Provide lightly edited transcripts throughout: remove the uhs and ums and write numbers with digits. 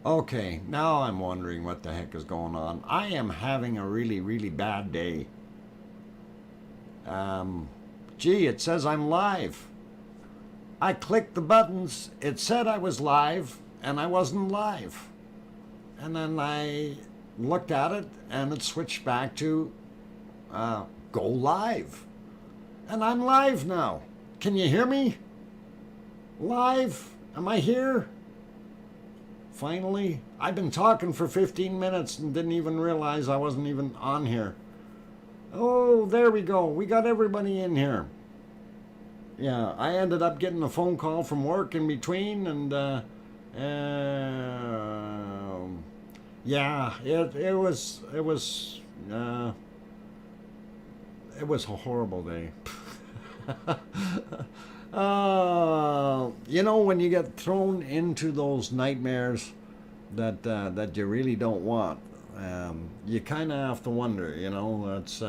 Okay, now I'm wondering what the heck is going on. I am having a really, really bad day. Gee, it says I'm live. I clicked the buttons, it said I was live, and I wasn't live. And then I looked at it, and it switched back to go live. And I'm live now. Can you hear me? Live? Am I here? Finally, I've been talking for 15 minutes and didn't even realize I wasn't even on here. Oh, there we go. We got everybody in here. Yeah, I ended up getting a phone call from work in between, and yeah, it was a horrible day. You know, when you get thrown into those nightmares that you really don't want, you kind of have to wonder. You know, it's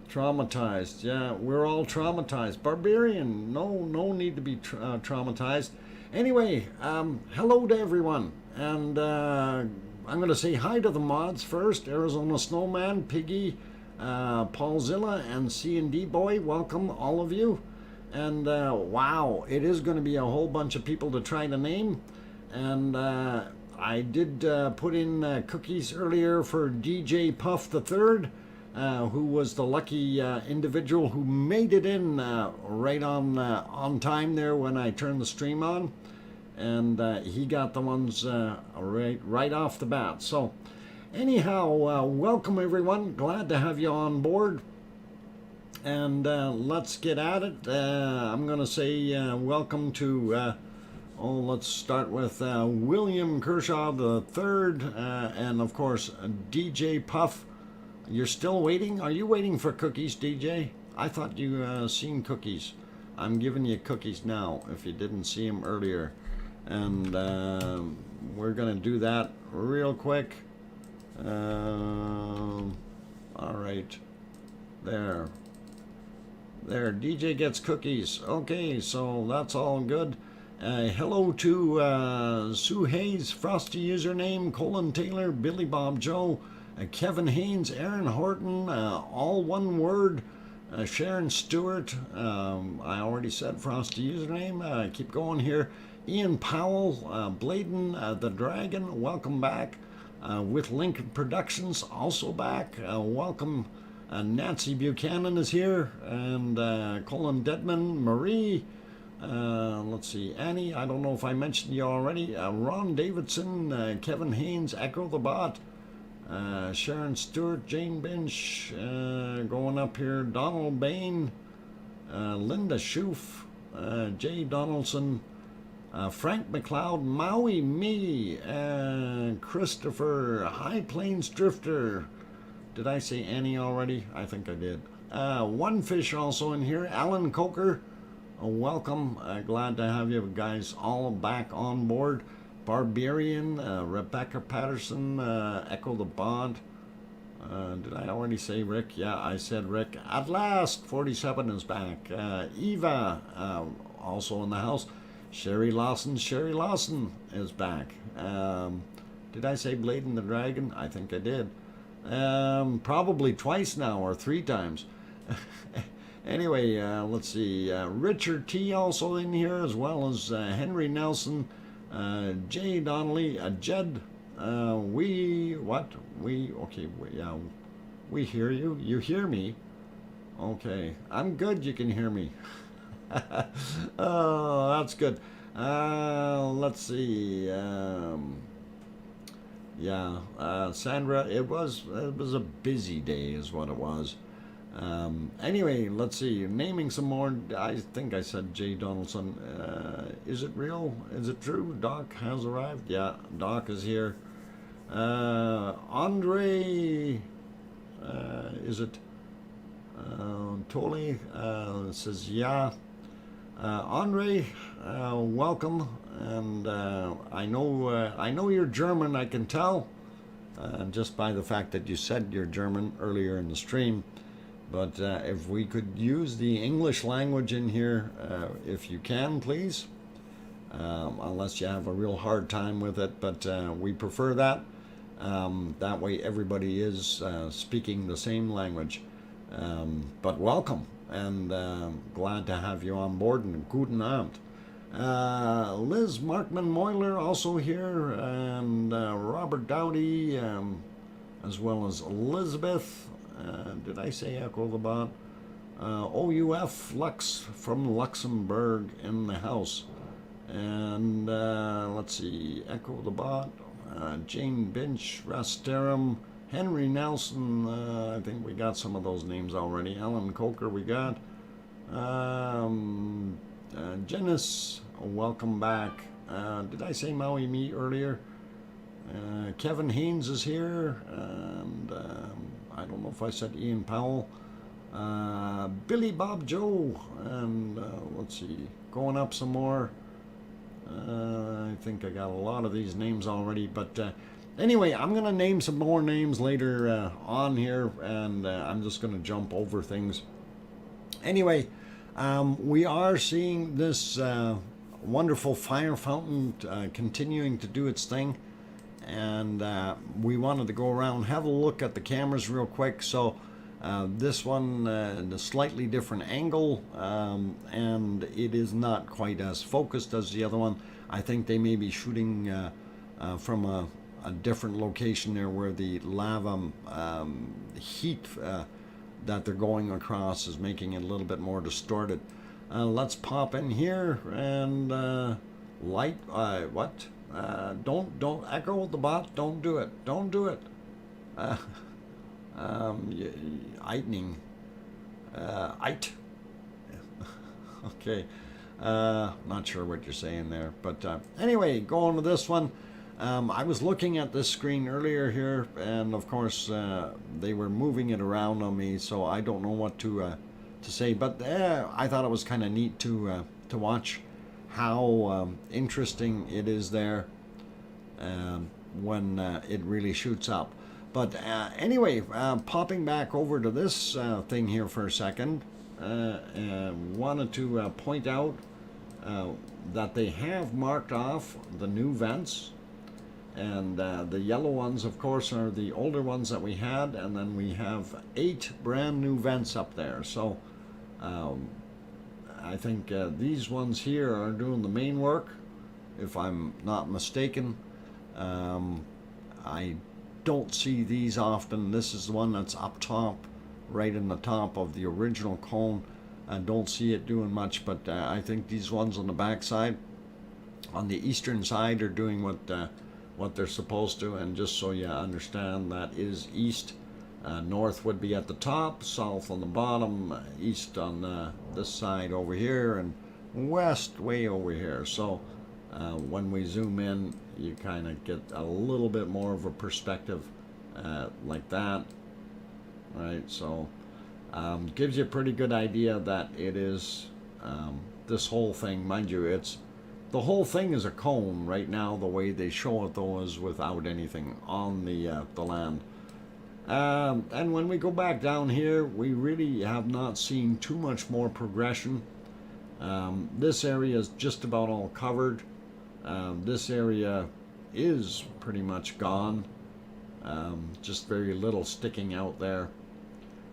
traumatized. Yeah, we're all traumatized. Barbarian, no need to be traumatized. Anyway, hello to everyone, and I'm going to say hi to the mods first. Arizona Snowman, Piggy, Paulzilla, and C&D Boy. Welcome, all of you. And wow, it is going to be a whole bunch of people to try to name. And I did put in cookies earlier for DJ Puff the Third, who was the lucky individual who made it in right on time there when I turned the stream on. And he got the ones right off the bat. So anyhow, welcome everyone. Glad to have you on board. And let's get at it. I'm going to say welcome to, let's start with William Kershaw the Third, and of course DJ Puff. You're still waiting? Are you waiting for cookies, DJ? I thought you seen cookies. I'm giving you cookies now if you didn't see them earlier. And we're going to do that real quick. All right. There, DJ gets cookies. Okay, so that's all good. Hello to Sue Hayes, Frosty username, Colin Taylor, Billy Bob Joe, Kevin Haynes, Aaron Horton, all one word, Sharon Stewart, I already said Frosty username, keep going here. Ian Powell, Bladen, the Dragon, welcome back. With Lincoln Productions, also back. Welcome. Nancy Buchanan is here, and Colin Dedman, Marie, let's see, Annie, I don't know if I mentioned you already, Ron Davidson, Kevin Haynes, Echo the Bot, Sharon Stewart, Jane Binch, going up here, Donald Bain, Linda Schoof, Jay Donaldson, Frank McLeod, Maui Me, Christopher, High Plains Drifter. Did I say Annie already? I think I did. One Fish also in here. Alan Coker, welcome. Glad to have you guys all back on board. Barbarian, Rebecca Patterson, Echo the Bond. Did I already say Rick? Yeah, I said Rick. At last, 47 is back. Eva, also in the house. Sherry Lawson is back. Did I say Bladen the Dragon? I think I did. Probably twice now or 3 times. Anyway, let's see. Richard T also in here, as well as Henry Nelson, Jay Donnelly, Jed. We hear you. You hear me? Okay, I'm good. You can hear me. Oh, that's good. Let's see. Sandra, it was a busy day is what it was. Anyway, let's see, naming some more. I think I said Jay Donaldson. Is it real? Is it true? Doc has arrived. Yeah, Doc is here. Andre, is it Tolly says yeah. Andre, welcome. And I know you're German. I can tell just by the fact that you said you're German earlier in the stream. But if we could use the English language in here, if you can, please. unless you have a real hard time with it, but we prefer that. That way everybody is speaking the same language. But welcome, and glad to have you on board, and guten Abend. Liz Markman-Moyler also here, and Robert Dowdy, as well as Elizabeth. Did I say Echo the Bot? OUF Lux from Luxembourg in the house. And let's see, Echo the Bot, Jane Binch, Rasterum, Henry Nelson, I think we got some of those names already. Alan Coker we got. Janice, welcome back. Did I say Maui Me earlier? Kevin Haynes is here, and I don't know if I said Ian Powell. Billy Bob Joe, and let's see, going up some more. I think I got a lot of these names already, but anyway, I'm going to name some more names later on here, and I'm just going to jump over things. Anyway, we are seeing this wonderful fire fountain continuing to do its thing, and we wanted to go around and have a look at the cameras real quick. So this one, a slightly different angle, and it is not quite as focused as the other one. I think they may be shooting from a different location there, where the lava heat that they're going across is making it a little bit more distorted. Let's pop in here and light. What? Don't echo the bot. Don't do it. Don't do it. Lightning. Okay. Not sure what you're saying there, but anyway, going to this one. I was looking at this screen earlier here, and of course they were moving it around on me, so I don't know what to say. But I thought it was kind of neat to watch how interesting it is there when it really shoots up. But anyway, popping back over to this thing here for a second, wanted to point out that they have marked off the new vents. And the yellow ones, of course, are the older ones that we had, and then we have 8 brand new vents up there. So I think these ones here are doing the main work, if I'm not mistaken. I don't see these often. This is the one that's up top, right in the top of the original cone. I don't see it doing much, but I think these ones on the back side, on the eastern side, are doing what they're supposed to. And just so you understand, that is east. North would be at the top, south on the bottom, east on this side over here, and west way over here. So when we zoom in, you kind of get a little bit more of a perspective like that, right? So gives you a pretty good idea that it is this whole thing. Mind you, the whole thing is a cone right now. The way they show it, though, is without anything on the land. And when we go back down here, we really have not seen too much more progression. This area is just about all covered. This area is pretty much gone. Just very little sticking out there.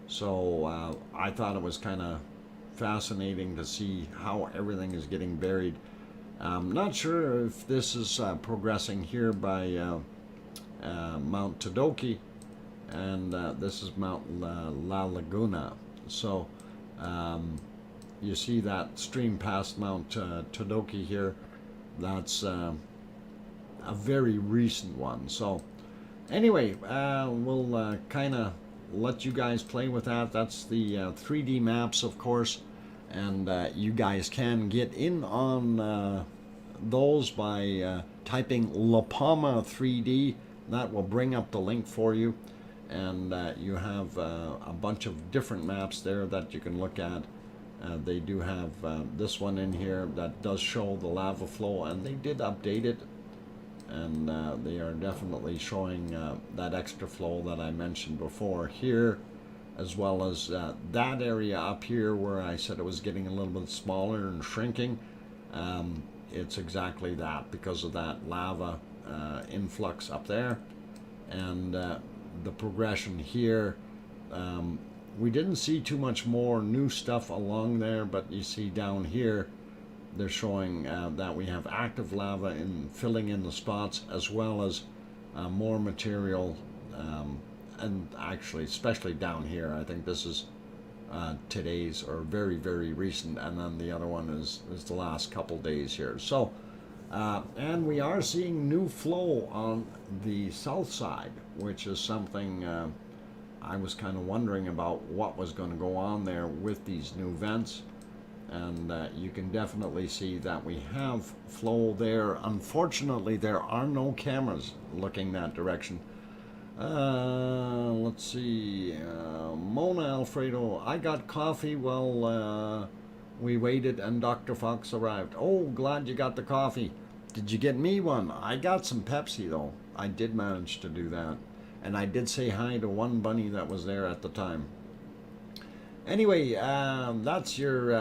So I thought it was kind of fascinating to see how everything is getting buried. I'm not sure if this is progressing here by Mount Todoki, and this is Mount La Laguna. So you see that stream past Mount Todoki here. That's a very recent one. So anyway, we'll kind of let you guys play with that. That's the 3D maps, of course, and you guys can get in on those by typing La Palma 3D. That will bring up the link for you, and you have a bunch of different maps there that you can look at. They do have this one in here that does show the lava flow, and they did update it, and they are definitely showing that extra flow that I mentioned before here, as well as that area up here where I said it was getting a little bit smaller and shrinking. it's exactly that, because of that lava influx up there, and the progression here. We didn't see too much more new stuff along there, but you see down here they're showing that we have active lava in filling in the spots, as well as more material, and actually especially down here, I think this is today's, or very, very recent, and then the other one is the last couple days here. So and we are seeing new flow on the south side, which is something I was kind of wondering about what was going to go on there with these new vents. And you can definitely see that we have flow there. Unfortunately, there are no cameras looking that direction. Let's see. Mona Alfredo, I got coffee while we waited and Dr. Fox arrived. Oh, glad you got the coffee. Did you get me one? I got some Pepsi, though. I did manage to do that. And I did say hi to one bunny that was there at the time. Anyway, that's your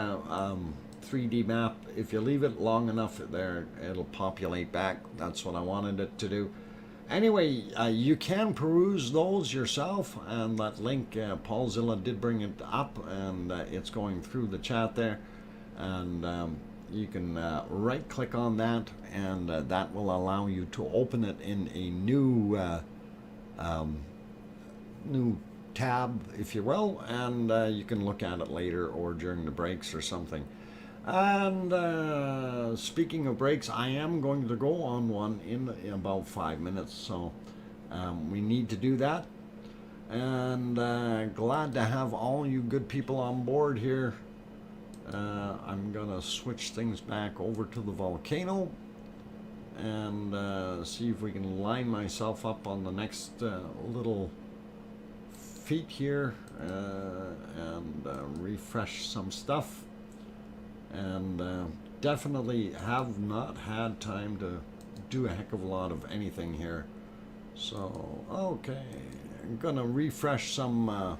3D map. If you leave it long enough there, it'll populate back. That's what I wanted it to do. Anyway, you can peruse those yourself, and that link, Paulzilla did bring it up, and it's going through the chat there. And you can right click on that, and that will allow you to open it in a new new tab, if you will, and you can look at it later or during the breaks or something. And speaking of breaks, I am going to go on one in about 5 minutes, so we need to do that. And glad to have all you good people on board here. I'm gonna switch things back over to the volcano and see if we can line myself up on the next little feet here, and refresh some stuff. And definitely have not had time to do a heck of a lot of anything here. So, okay, I'm gonna refresh some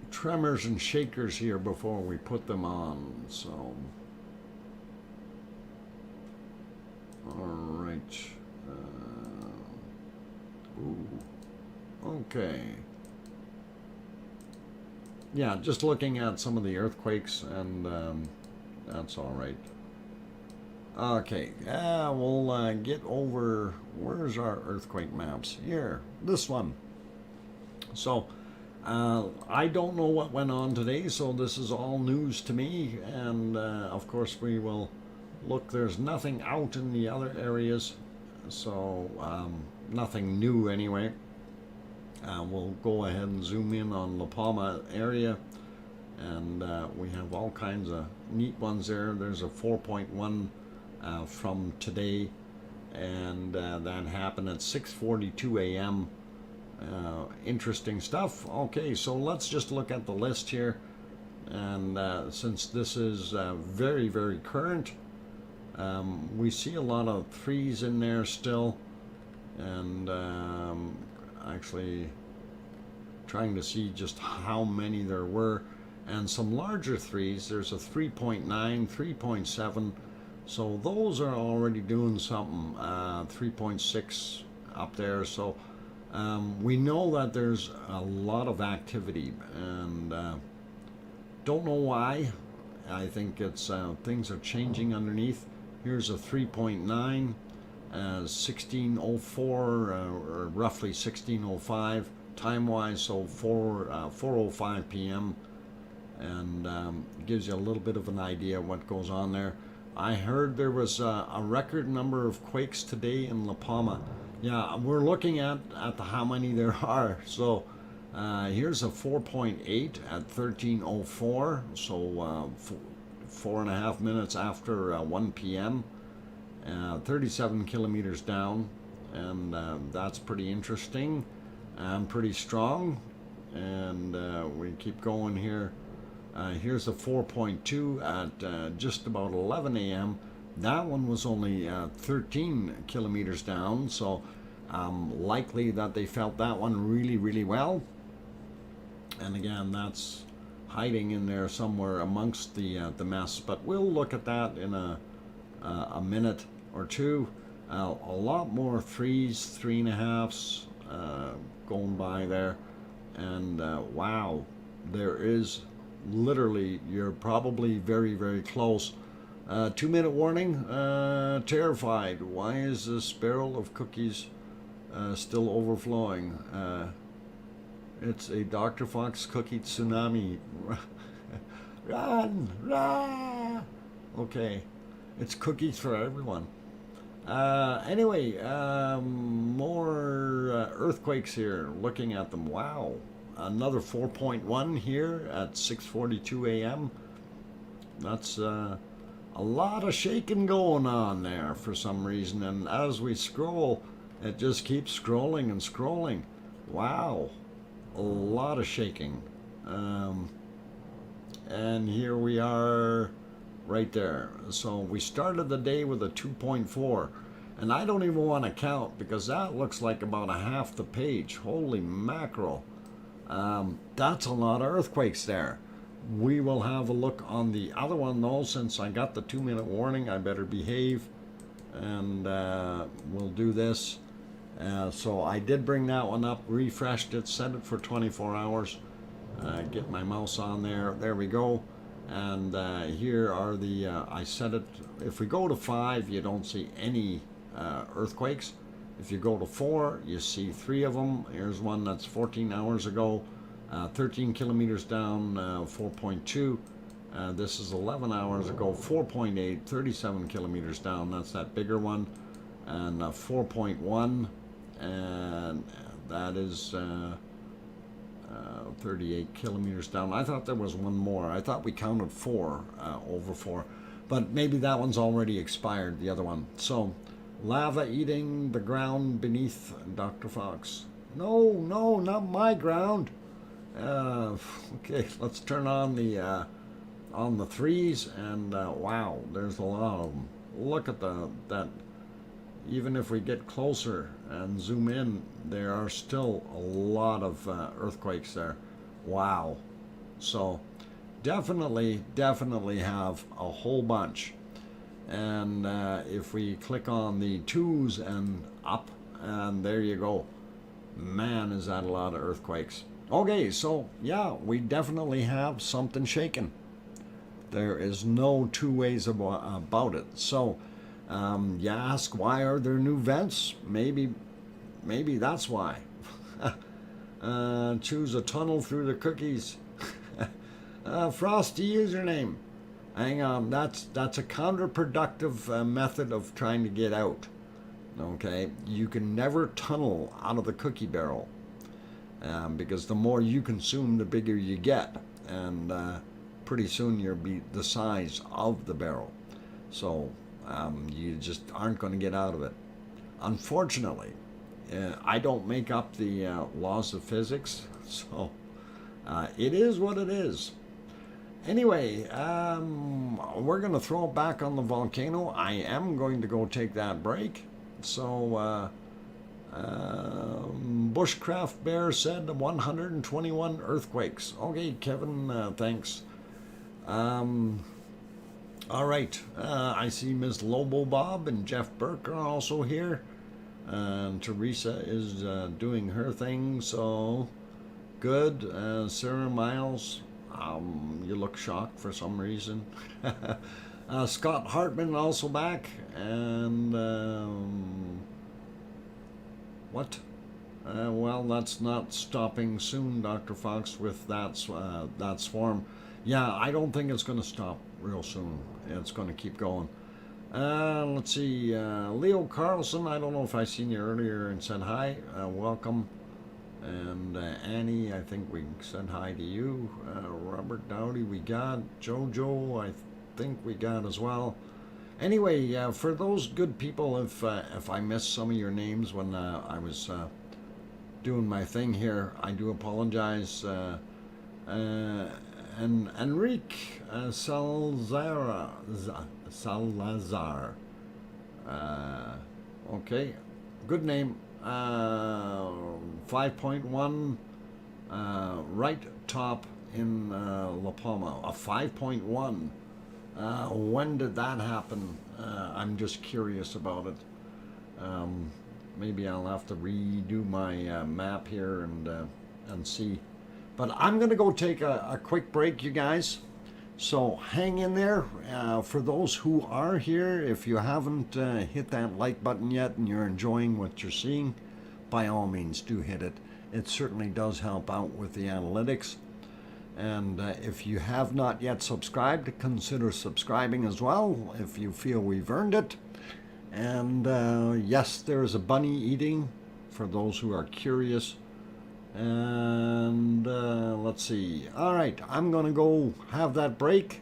tremors and shakers here before we put them on. So, all right. Okay. Yeah, just looking at some of the earthquakes, and that's all right. Okay, we'll get over, where's our earthquake maps? Here, this one. So, I don't know what went on today, so this is all news to me, and of course we will look. There's nothing out in the other areas, so nothing new anyway. We'll go ahead and zoom in on La Palma area, and we have all kinds of neat ones there. There's a 4.1 from today, and that happened at 6:42 a.m. Interesting stuff. Okay, so let's just look at the list here, and since this is very, very current, we see a lot of threes in there still, and actually trying to see just how many there were, and some larger threes. There's a 3.9, 3.7, so those are already doing something. 3.6 up there, so we know that there's a lot of activity, and don't know why. I think it's things are changing underneath. Here's a 3.9, 1604, or roughly 1605 time-wise, so 4:05 p.m. and gives you a little bit of an idea of what goes on there. I heard there was a record number of quakes today in La Palma. Yeah, we're looking at how many there are. So here's a 4.8 at 13:04, so 4.5 minutes after 1 p.m. 37 kilometers down, and that's pretty interesting and pretty strong. And we keep going here. Here's a 4.2 at just about 11 a.m. That one was only 13 kilometers down, so likely that they felt that one really, really well. And again, that's hiding in there somewhere amongst the mess. But we'll look at that in a minute or two. A lot more threes, 3.5s going by there, and wow, there is literally, you're probably very, very close. 2-minute warning, terrified. Why is this barrel of cookies still overflowing? It's a Dr. Fox cookie tsunami. Run! Run! Okay, it's cookies for everyone. Anyway, more earthquakes here, looking at them. Wow, another 4.1 here at 6:42 a.m. That's a lot of shaking going on there for some reason, and as we scroll, it just keeps scrolling and scrolling. Wow, a lot of shaking. And here we are right there. So we started the day with a 2.4, and I don't even want to count because that looks like about a half the page. Holy mackerel. That's a lot of earthquakes there. We will have a look on the other one though. Since I got the 2-minute warning, I better behave, and we'll do this. So I did bring that one up, refreshed it, set it for 24 hours. Get my mouse on there. There we go. And here are the, I set it, if we go to 5, you don't see any earthquakes. If you go to 4, you see 3 of them. Here's one that's 14 hours ago, 13 kilometers down, 4.2. This is 11 hours ago, 4.8, 37 kilometers down. That's that bigger one. And 4.1, and that is 38 kilometers down. I thought there was one more. I thought we counted 4 over 4, but maybe that one's already expired, the other one. So lava eating the ground beneath Dr. Fox. No, no, not my ground. Okay, let's turn on the 3s, and wow, there's a lot of them. Look at that. Even if we get closer and zoom in, there are still a lot of earthquakes there. Wow. So definitely have a whole bunch. And if we click on the 2s and up, and there you go. Man, is that a lot of earthquakes. Okay, so yeah, we definitely have something shaking. There is no two ways about it. So you ask, why are there new vents? Maybe that's why. Choose a tunnel through the cookies. Frosty username. Hang on, that's a counterproductive method of trying to get out. Okay, you can never tunnel out of the cookie barrel, because the more you consume, the bigger you get, and pretty soon you'll be the size of the barrel. So you just aren't going to get out of it. Unfortunately, I don't make up the laws of physics, so it is what it is. Anyway, we're going to throw it back on the volcano. I am going to go take that break. So, Bushcraft Bear said 121 earthquakes. Okay, Kevin, thanks. All right, I see Ms. Lobo Bob and Jeff Burke are also here. And Teresa is doing her thing, so good. Sarah Miles, you look shocked for some reason. Scott Hartman also back, and what? Well, that's not stopping soon, Dr. Fox, with that swarm. Yeah, I don't think it's going to stop real soon. It's going to keep going. Let's see, Leo Carlson, I don't know if I seen you earlier and said hi. Welcome. And Annie, I think we said hi to you. Robert Dowdy, we got. Jojo, I think we got as well. Anyway, for those good people, if I missed some of your names when I was doing my thing here, I do apologize. And Enrique Salazar, okay, good name. 5.1, right top in La Palma, a 5.1. When did that happen? I'm just curious about it. Maybe I'll have to redo my map here and see. But I'm going to go take a quick break, you guys. So hang in there. For those who are here, if you haven't hit that like button yet and you're enjoying what you're seeing, by all means do hit it. It certainly does help out with the analytics. And if you have not yet subscribed, consider subscribing as well if you feel we've earned it. And yes, there's a bunny eating for those who are curious. And let's see. All right, I'm going to go have that break.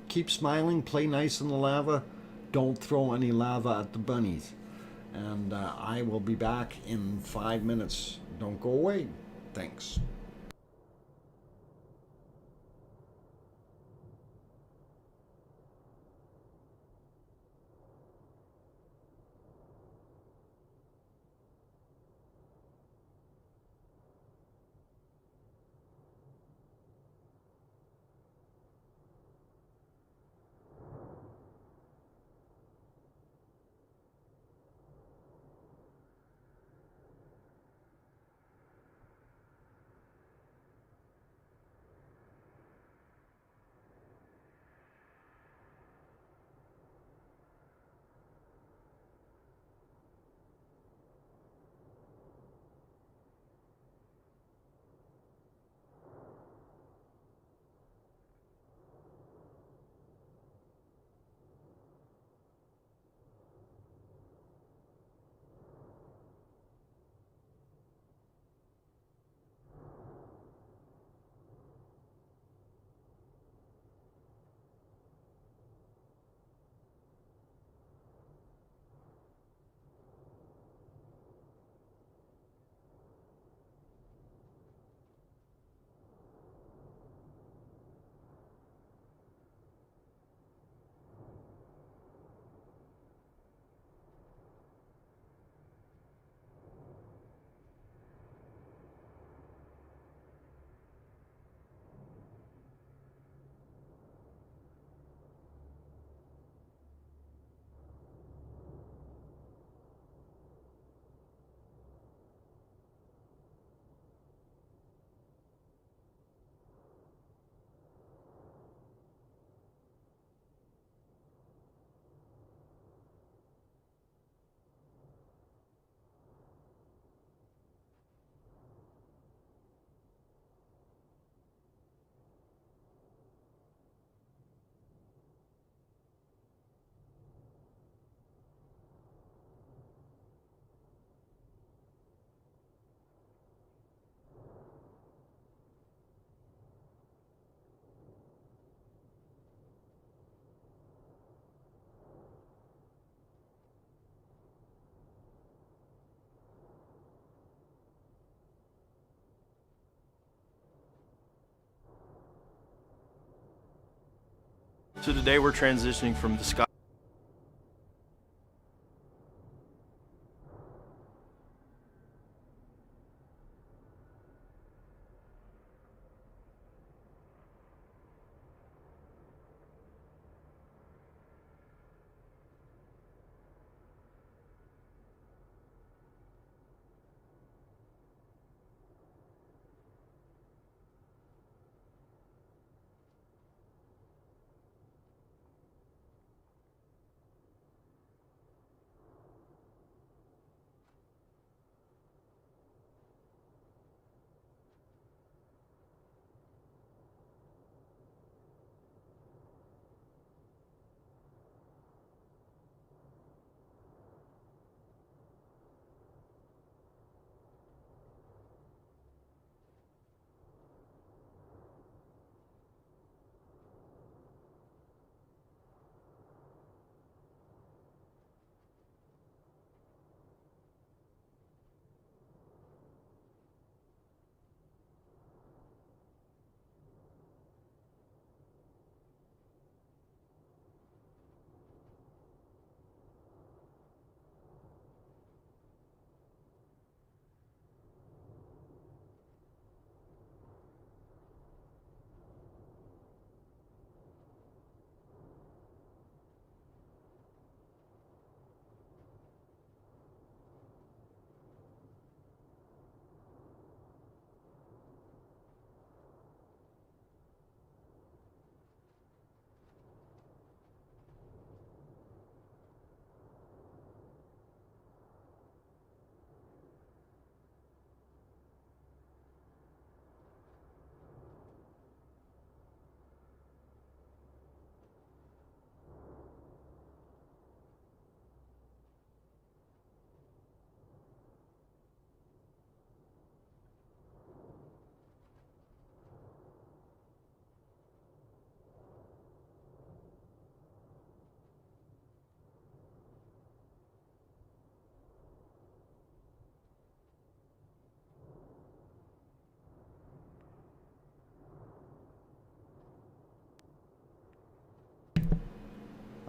Keep smiling, play nice in the lava. Don't throw any lava at the bunnies. And I will be back in 5 minutes. Don't go away. Thanks. So today we're transitioning from the sky.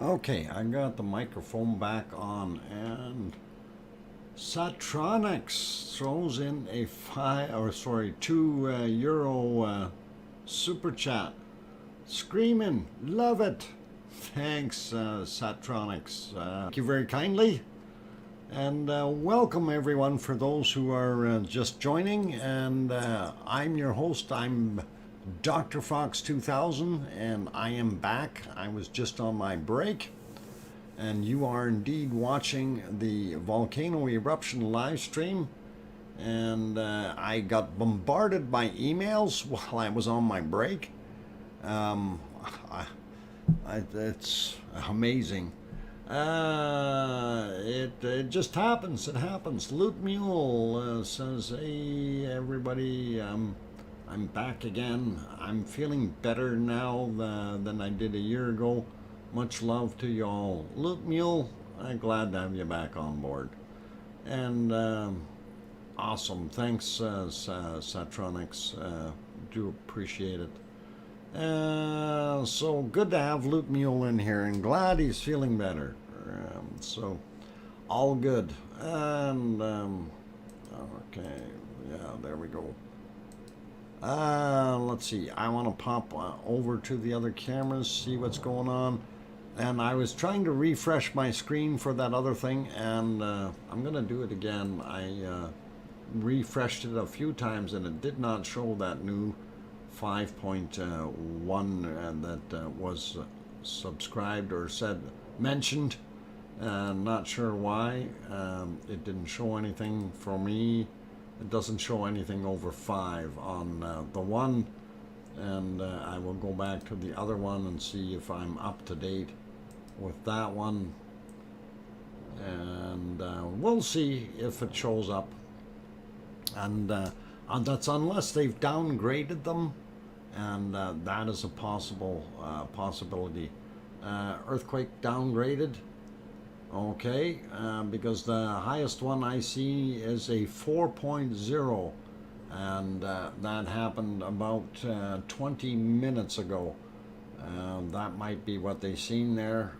Okay, I got the microphone back on, and Satronics throws in a €2 super chat. Screaming, love it. Thanks, Satronics. Thank you very kindly. And welcome everyone for those who are just joining. And I'm your host. I'm DrFox2000, and I am back. I was just on my break, and you are indeed watching the Volcano Eruption live stream. And I got bombarded by emails while I was on my break. It's amazing. It just happens. It happens. Loot Mule says, "Hey everybody, I'm back again. I'm feeling better now than I did a year ago. Much love to y'all." Loot Mule, I'm glad to have you back on board. And awesome. Thanks, Satronics. Do appreciate it. So good to have Loot Mule in here, and glad he's feeling better. So all good. And okay, yeah, there we go. Let's see. I want to pop over to the other cameras, see what's going on. And I was trying to refresh my screen for that other thing, and I'm gonna do it again. I refreshed it a few times, and it did not show that new 5.1 that was subscribed or mentioned. Not sure why. It didn't show anything for me. It doesn't show anything over 5 on the one, and I will go back to the other one and see if I'm up to date with that one, and we'll see if it shows up. And that's unless they've downgraded them, and that is a possibility. Earthquake downgraded. Okay, because the highest one I see is a 4.0, and that happened about 20 minutes ago. That might be what they seen there.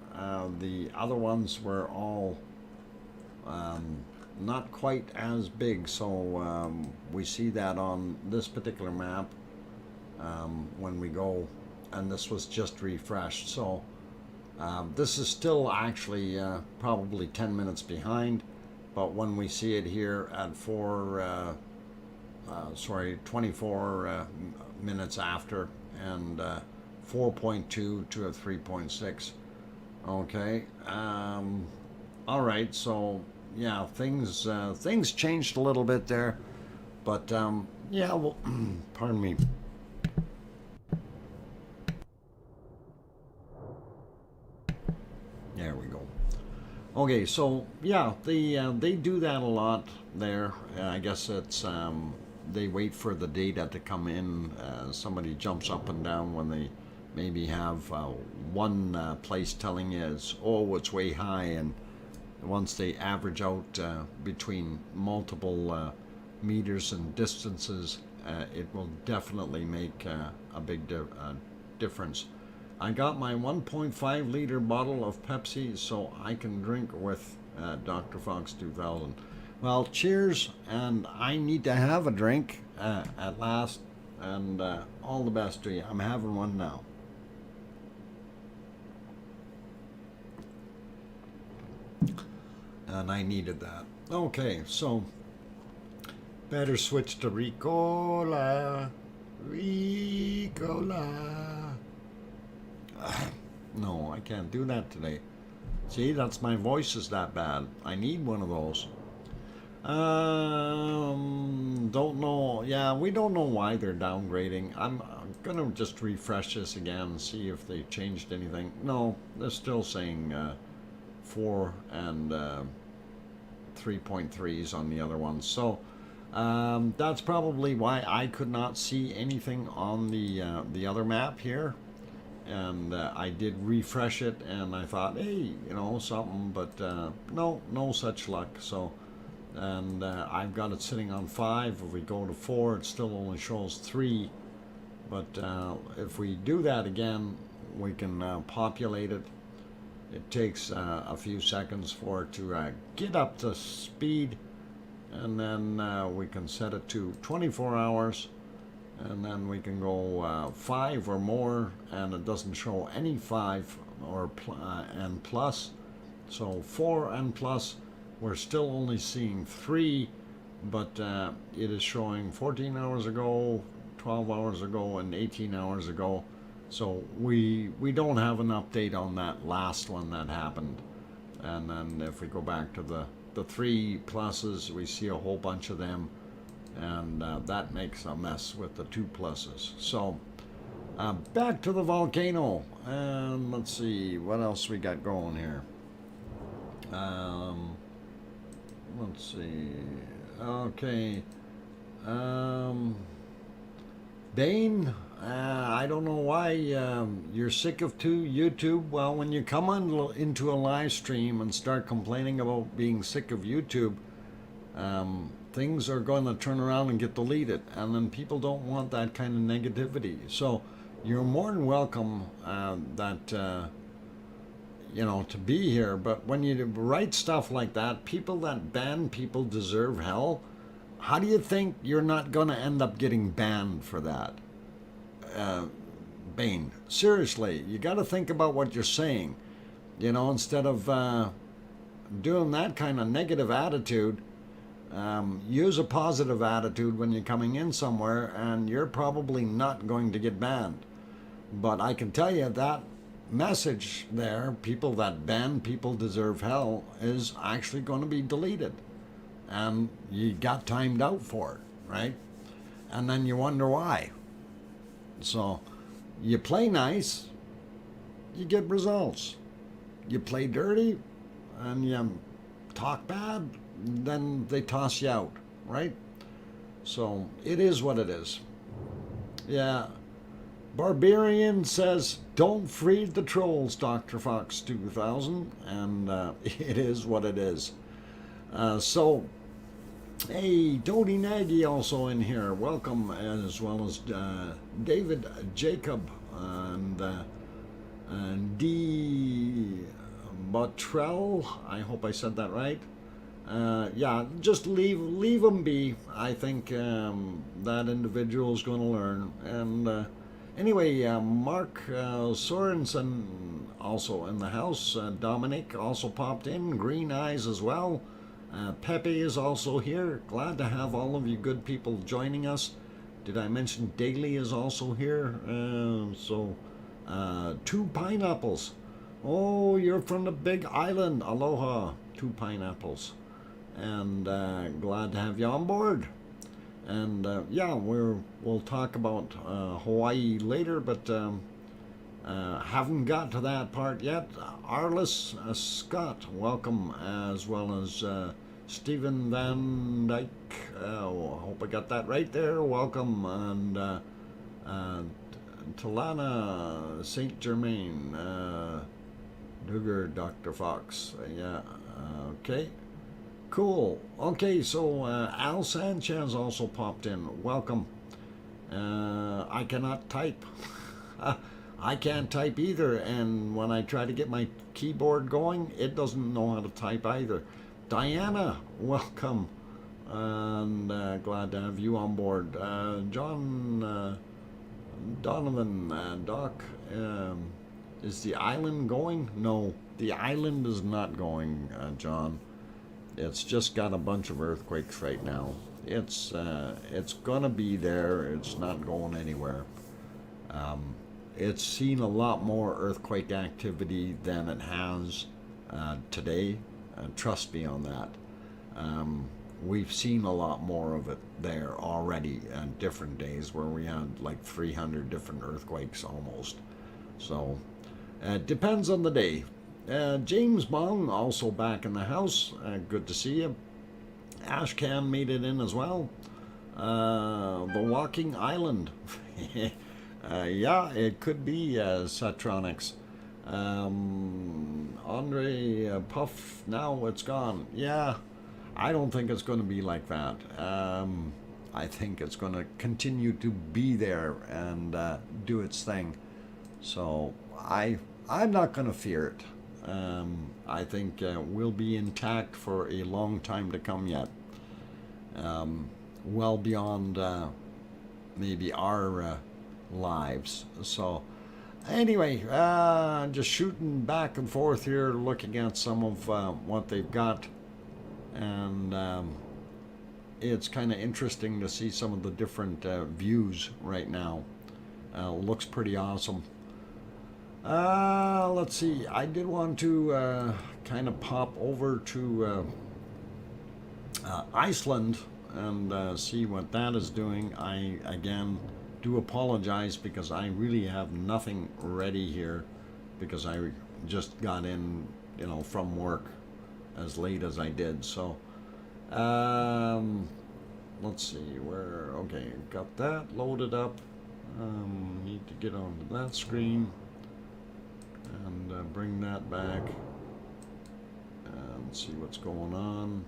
The other ones were all not quite as big, so we see that on this particular map when we go, and this was just refreshed. So this is still actually probably 10 minutes behind, but when we see it here at 24 minutes after, and 4.2 to a 3.6. Okay. All right. So yeah, things changed a little bit there, but yeah. Well, pardon me. There we go. Okay, so yeah, they do that a lot there. I guess it's they wait for the data to come in. Somebody jumps up and down when they maybe have one place telling you it's way high, and once they average out between multiple meters and distances, it will definitely make a big difference. I got my 1.5 liter bottle of Pepsi so I can drink with DrFox2000. Well, cheers, and I need to have a drink at last, and all the best to you. I'm having one now. And I needed that. Okay, so better switch to Ricola. No, I can't do that today. See, that's my voice is that bad. I need one of those. Don't know. Yeah, we don't know why they're downgrading. I'm gonna just refresh this again and see if they changed anything. No, they're still saying 4 and 3.3s on the other ones. So that's probably why I could not see anything on the other map here. And I did refresh it, and I thought, hey, something, but no such luck. So, and I've got it sitting on 5. If we go to 4, it still only shows 3. But if we do that again, we can populate it, it takes a few seconds for it to get up to speed, and then we can set it to 24 hours, and then we can go 5 or more, and it doesn't show any 5 or and plus. So 4 and plus, we're still only seeing 3, but it is showing 14 hours ago, 12 hours ago, and 18 hours ago. So we don't have an update on that last one that happened. And then if we go back to the 3 pluses, we see a whole bunch of them, and that makes a mess with the 2 pluses. So back to the volcano, and let's see what else we got going here. Let's see. Okay. Bane, I don't know why you're sick of YouTube. Well, when you come on into a live stream and start complaining about being sick of YouTube, things are going to turn around and get deleted, and then people don't want that kind of negativity. So you're more than welcome to be here. But when you write stuff like that, people that ban people deserve hell. How do you think you're not going to end up getting banned for that? Bane, seriously, you got to think about what you're saying. Instead of doing that kind of negative attitude, use a positive attitude when you're coming in somewhere, and you're probably not going to get banned. But I can tell you that message there, people that ban people deserve hell, is actually going to be deleted. And you got timed out for it, right? And then you wonder why. So you play nice, you get results. You play dirty and you talk bad, then they toss you out, right? So it is what it is. Yeah. Barbarian says, don't feed the trolls, DrFox2000, and it is what it is. So, hey, Dodie Nagy also in here. Welcome, as well as David Jacob and D. Bottrell. I hope I said that right. Yeah, just leave them be. I think that individual is going to learn. And anyway, Mark Sorensen also in the house. Dominic also popped in. Green Eyes as well. Pepe is also here. Glad to have all of you good people joining us. Did I mention Daly is also here? So, 2 pineapples. Oh, you're from the big island. Aloha. 2 pineapples. And glad to have you on board. And yeah, we'll talk about Hawaii later, but haven't got to that part yet. Arliss Scott, welcome, as well as Stephen Van Dyke. I hope I got that right there. Welcome. And Talana St. Germain, Duger, Dr. Fox. Yeah, okay. Cool. Okay, so Al Sanchez also popped in. Welcome. I cannot type. I can't type either, and when I try to get my keyboard going, it doesn't know how to type either. Diana, welcome, and glad to have you on board. John Donovan, Doc, is the island going? No, the island is not going, John. It's just got a bunch of earthquakes right now. It's gonna be there. It's not going anywhere. It's seen a lot more earthquake activity than it has today. Trust me on that. We've seen a lot more of it there already on different days where we had like 300 different earthquakes almost. So it depends on the day. James Bong also back in the house. Good to see you. Ashcan made it in as well. The Walking Island. Yeah, it could be Satronics. Andre Puff, now it's gone. Yeah, I don't think it's going to be like that. I think it's going to continue to be there and do its thing. So I'm not going to fear it. I think will be intact for a long time to come yet. Well beyond maybe our lives. So anyway, just shooting back and forth here, looking at some of what they've got, and it's kind of interesting to see some of the different views right now. Looks pretty awesome. Let's see, I did want to kind of pop over to Iceland and see what that is doing. I again do apologize because I really have nothing ready here because I just got in, you know, from work as late as I did. So let's see where. Okay, got that loaded up. Need to get onto that screen and bring that back and see what's going on.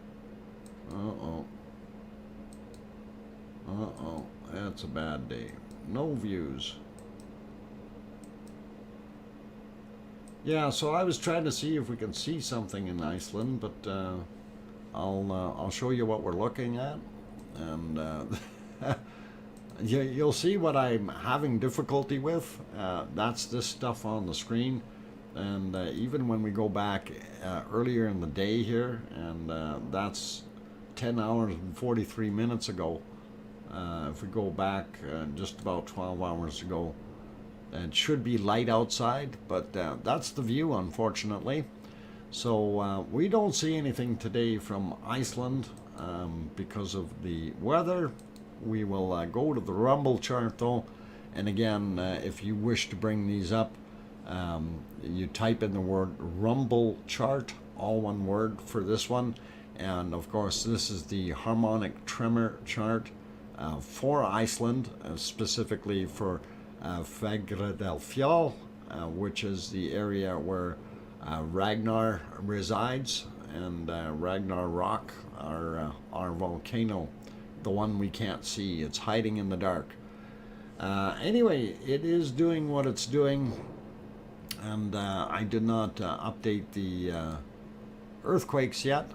That's a bad day. No views. Yeah, so I was trying to see if we can see something in Iceland, but I'll show you what we're looking at, and you'll see what I'm having difficulty with. That's this stuff on the screen, and even when we go back earlier in the day here, and that's 10 hours and 43 minutes ago. If we go back just about 12 hours ago, it should be light outside, but that's the view, unfortunately. So we don't see anything today from Iceland because of the weather. We will go to the rumble chart though, and again, if you wish to bring these up, you type in the word rumble chart, all one word for this one. And of course, this is the harmonic tremor chart for Iceland, specifically for Fagradalfjall, which is the area where Ragnar resides, and Ragnar Rock, our volcano, the one we can't see. It's hiding in the dark. Anyway, it is doing what it's doing, and I did not update the earthquakes yet.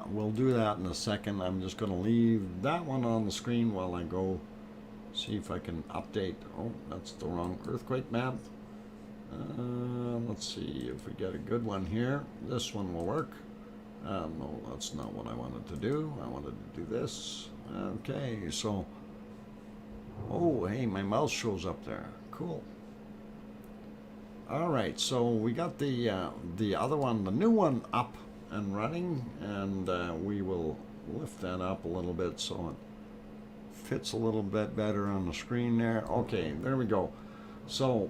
We'll do that in a second. I'm just going to leave that one on the screen while I go see if I can update. Oh, that's the wrong earthquake map. Let's see if we get a good one here. This one will work. No, that's not what I wanted to do. I wanted to do this. Okay, so, oh, hey, my mouse shows up there. Cool. All right, so we got the other one, the new one, up and running, and we will lift that up a little bit so it fits a little bit better on the screen there. Okay, there we go. So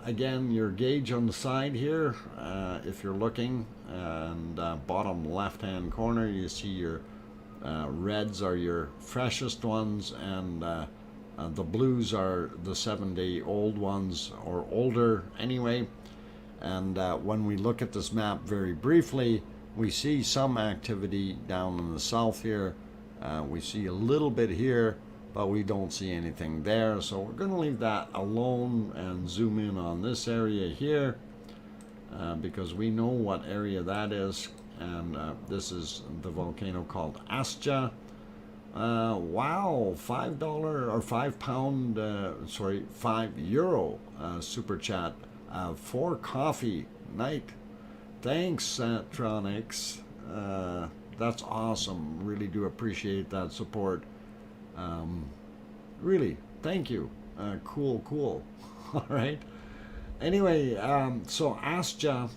again, your gauge on the side here, if you're looking, and bottom left hand corner, you see your reds are your freshest ones, and the blues are the 7-day-old ones, or older anyway. And when we look at this map very briefly, we see some activity down in the south here. We see a little bit here, but we don't see anything there. So we're going to leave that alone and zoom in on this area here, because we know what area that is. And this is the volcano called Astja. Wow, $5 or £5, sorry, €5 super chat for coffee night. Thanks, Satronics. That's awesome. Really do appreciate that support. Really, thank you. Cool. All right. Anyway, so Astja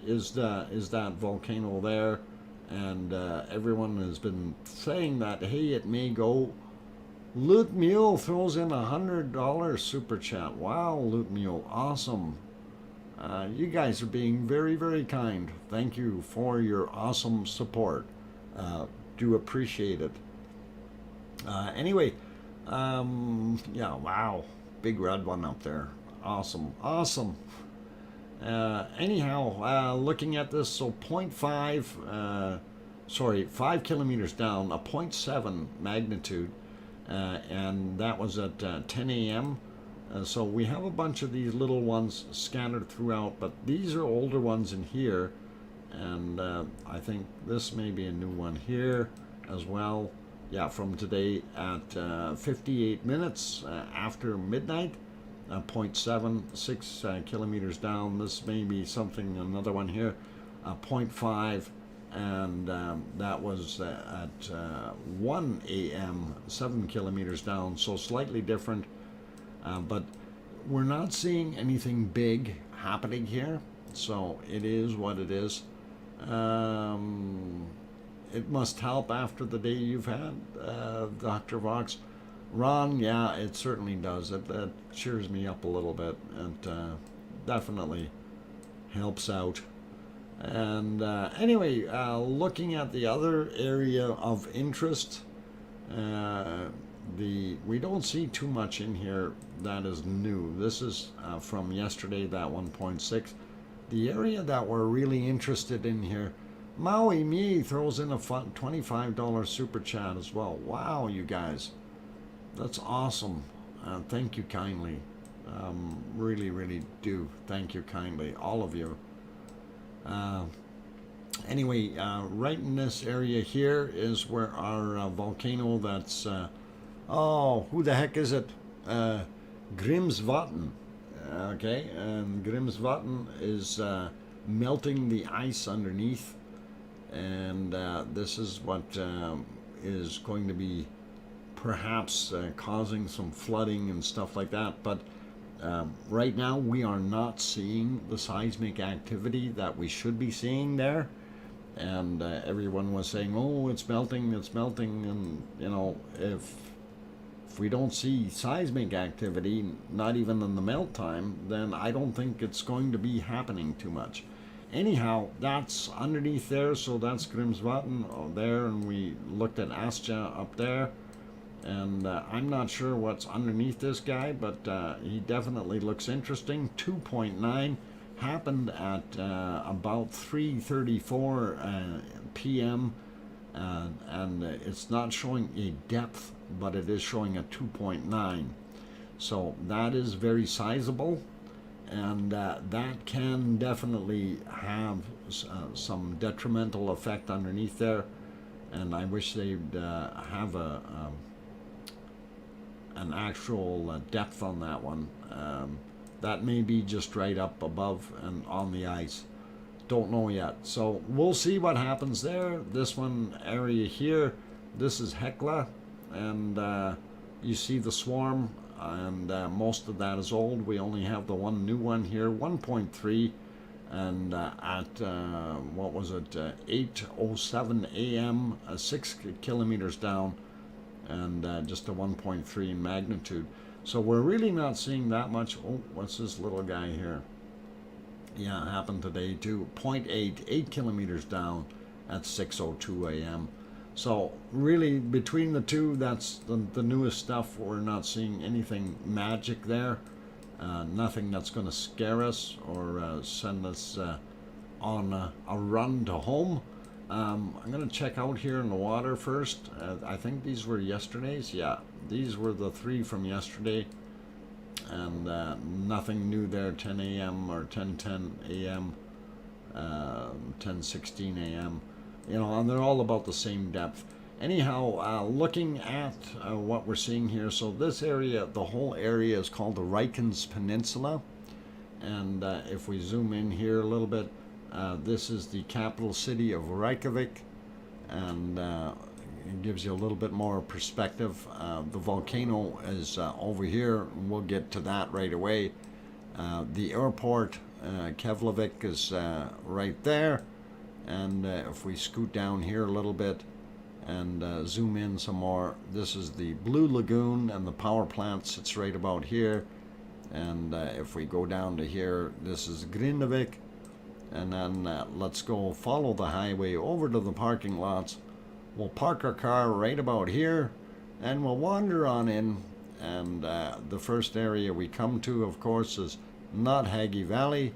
is that volcano there, and everyone has been saying that, hey, it may go. Loot Mule throws in $100 super chat. Wow, Loot Mule, awesome. You guys are being very, very kind. Thank you for your awesome support. Do appreciate it. Anyway, yeah, wow, big red one up there. Awesome. Anyhow, looking at this, so 5 kilometers down, a 0.7 magnitude, and that was at 10 a.m. So we have a bunch of these little ones scattered throughout, but these are older ones in here. and I think this may be a new one here as well. Yeah, from today at 58 minutes after midnight, 0.76 kilometers down. This may be something, another one here, 0.5, and that was at 1 a.m., 7 kilometers down, so slightly different, but we're not seeing anything big happening here, so it is what it is. It must help after the day you've had, Dr. Vox. Ron, yeah, it certainly does. That cheers me up a little bit, and definitely helps out. And anyway, looking at the other area of interest, we don't see too much in here that is new. This is from yesterday, that 1.6. The area that we're really interested in here, Maui Me throws in a fun $25 super chat as well. Wow, you guys, that's awesome. Thank you kindly. Really, really do. Thank you kindly, all of you. Anyway, right in this area here is where our volcano that's, oh, who the heck is it? Grimsvatn. Okay, and Grimsvatn is melting the ice underneath, and this is what is going to be perhaps causing some flooding and stuff like that. But right now we are not seeing the seismic activity that we should be seeing there, and everyone was saying, oh, it's melting, and you know, if we don't see seismic activity, not even in the melt time, then I don't think it's going to be happening too much. Anyhow, that's underneath there, so that's Grimsvatn there, and we looked at Astja up there, and I'm not sure what's underneath this guy, but he definitely looks interesting. 2.9 happened at about 3:34 p.m. And it's not showing a depth, but it is showing a 2.9, so that is very sizable, and that can definitely have some detrimental effect underneath there, and I wish they'd have an actual depth on that one. That may be just right up above and on the ice. Don't know yet, so we'll see what happens there. This one area here, this is Hekla, and you see the swarm, and most of that is old. We only have the one new one here, 1.3, and at what was it, 8:07 a.m., 6 kilometers down, and just a 1.3 in magnitude. So we're really not seeing that much. Oh, what's this little guy here? Yeah, it happened today too. 0.8, 8 kilometers down at 6:02 a.m. So really, between the two, that's the newest stuff. We're not seeing anything magic there. Nothing that's going to scare us or send us on a run to home. I'm going to check out here in the water first. I think these were yesterday's. Yeah, these were the 3 from yesterday. And nothing new there, 10 a.m. or 10:10 a.m., 10:16 a.m., you know, and they're all about the same depth. Anyhow, looking at what we're seeing here, so this area, the whole area is called the Reichens Peninsula, and if we zoom in here a little bit, this is the capital city of Reykjavik, and it gives you a little bit more perspective. The volcano is over here, and we'll get to that right away. The airport, Keflavik, is right there, and if we scoot down here a little bit and zoom in some more, this is the Blue Lagoon, and the power plant sits right about here, and if we go down to here, this is Grindavik, and then let's go follow the highway over to the parking lots. We'll park our car right about here, and we'll wander on in, and the first area we come to, of course, is Nothagi Valley,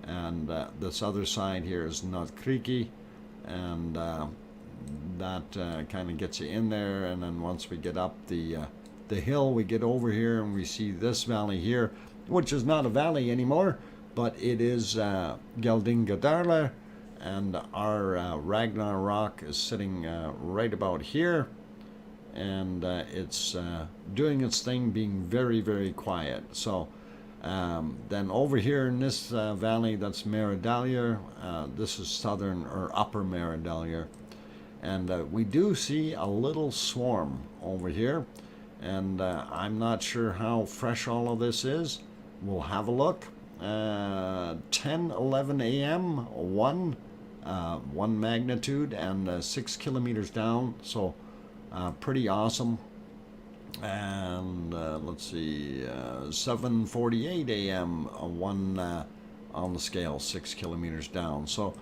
and this other side here is Notkriki, and that kind of gets you in there, and then once we get up the hill, we get over here, and we see this valley here, which is not a valley anymore, but it is Geldingadarla, and our Ragnar rock is sitting right about here, and it's doing its thing, being very, very quiet. So then over here in this valley, that's Meridalia. This is southern or upper Meridalia, and we do see a little swarm over here, and I'm not sure how fresh all of this is. We'll have a look. 10:11 a.m. one magnitude and 6 kilometers down, so pretty awesome. And let's see, 7:48 a.m. One on the scale, 6 kilometers down. So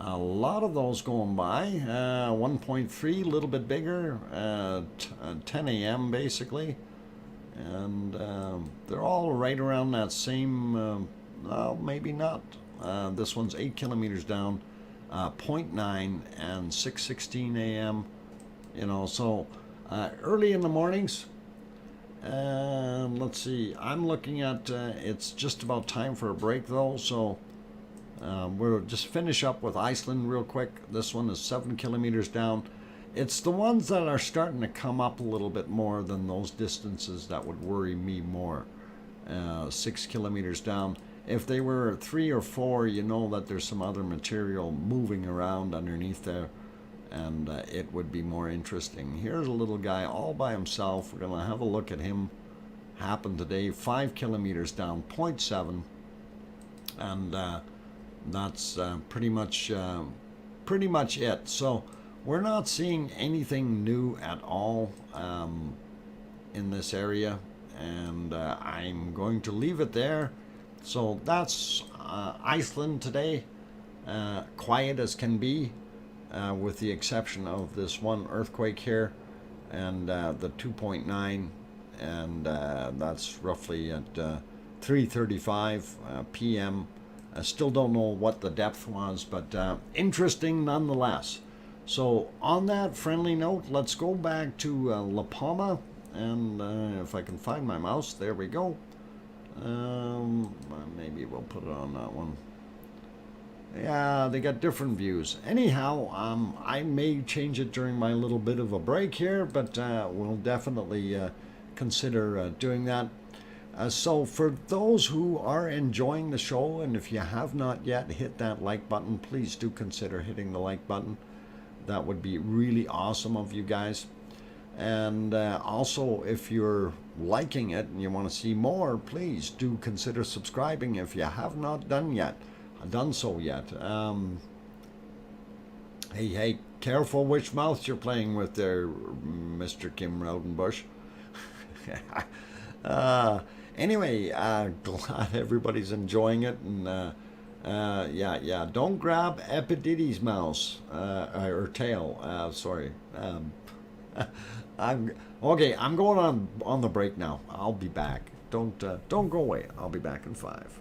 a lot of those going by. 1.3, a little bit bigger, 10 a.m. basically, and they're all right around that same. Well, maybe not. This one's 8 kilometers down, 0.9 and 6:16 a.m. You know, so early in the mornings. Let's see. I'm looking at. It's just about time for a break though, so we'll just finish up with Iceland real quick. This one is 7 kilometers down. It's the ones that are starting to come up a little bit more than those distances that would worry me more. 6 kilometers down. If they were 3 or 4, you know that there's some other material moving around underneath there, and it would be more interesting. Here's a little guy all by himself. We're going to have a look at him happen today. 5 kilometers down, 0.7, and that's pretty much it. So we're not seeing anything new at all in this area, and I'm going to leave it there. So that's Iceland today, quiet as can be, with the exception of this one earthquake here, and the 2.9, and that's roughly at 3:35 p.m. I still don't know what the depth was, but interesting nonetheless. So on that friendly note, let's go back to La Palma, and if I can find my mouse, there we go. Maybe we'll put it on that one. Yeah, they got different views. Anyhow, I may change it during my little bit of a break here, but we'll definitely consider doing that. So for those who are enjoying the show, and if you have not yet hit that like button, please do consider hitting the like button. That would be really awesome of you guys. And also, if you're liking it and you want to see more, please do consider subscribing if you have not done so yet. Hey, careful which mouth you're playing with there, Mr. Kim Raudenbush. Anyway, glad everybody's enjoying it, and yeah, don't grab Epididdy's mouse or tail. Sorry. I'm going on the break now. I'll be back. Don't go away. I'll be back in 5.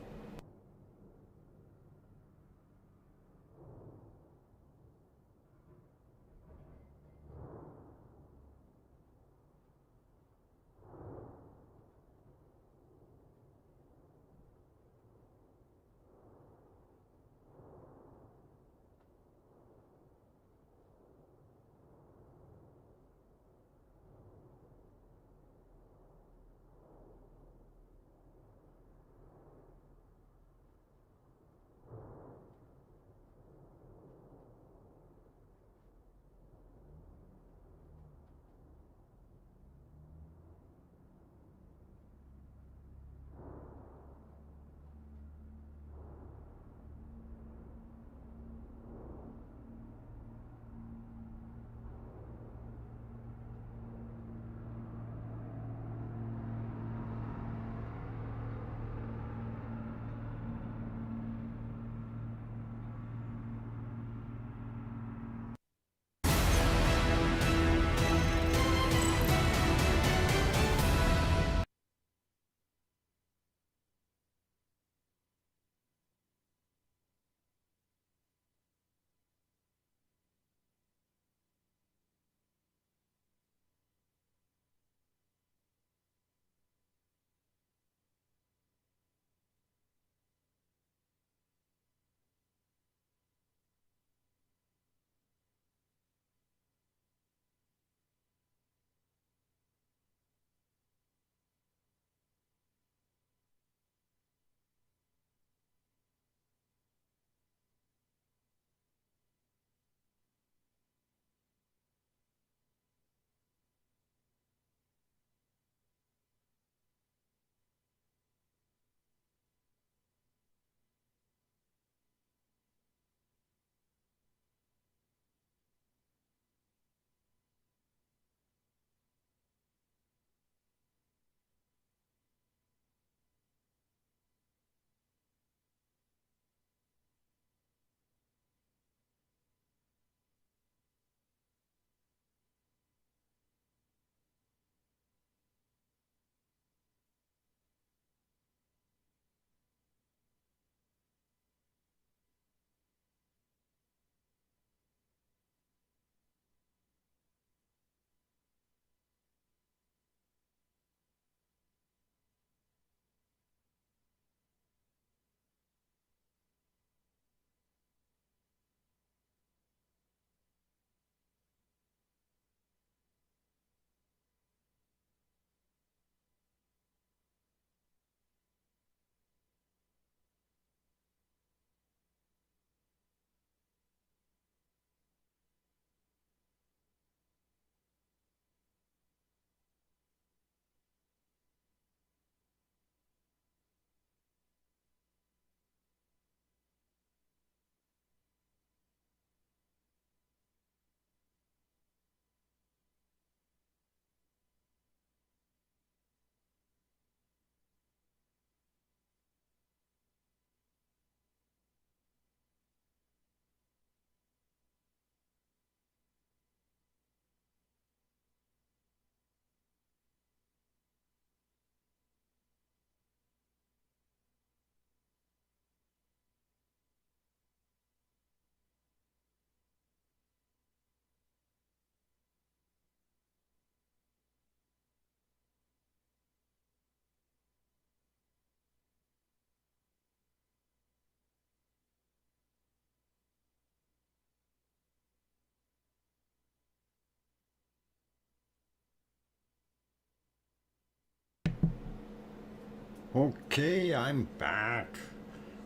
Okay, I'm back.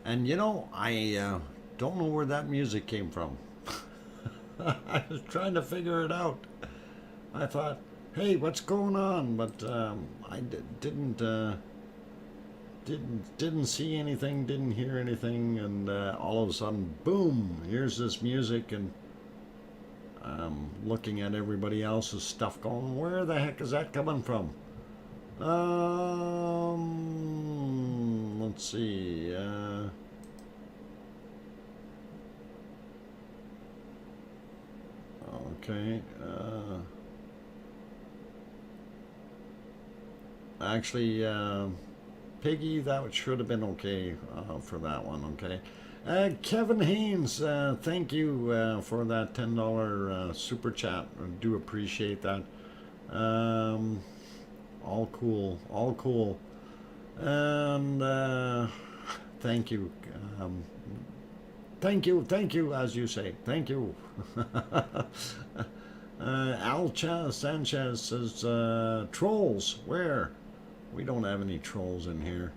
And you know, I don't know where that music came from. I was trying to figure it out. I thought, hey, what's going on? But didn't see anything, didn't hear anything, and all of a sudden, boom! Here's this music, and looking at everybody else's stuff, going, where the heck is that coming from? Let's see. Okay. Actually, Piggy, that should have been okay for that one. Okay. Kevin Haynes, thank you for that $10 super chat. I do appreciate that. All cool, all cool. And thank you. Thank you, as you say. Thank you. Alcha Sanchez says, trolls, where? We don't have any trolls in here.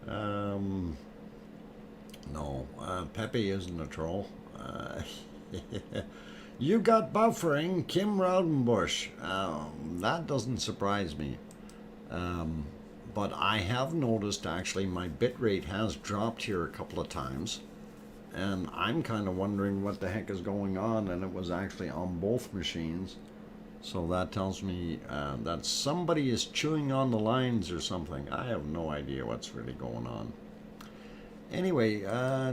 No, Pepe isn't a troll. You got buffering, Kim Raudenbush. That doesn't surprise me. But I have noticed actually my bitrate has dropped here a couple of times. And I'm kind of wondering what the heck is going on, and it was actually on both machines. So that tells me that somebody is chewing on the lines or something. I have no idea what's really going on. Anyway,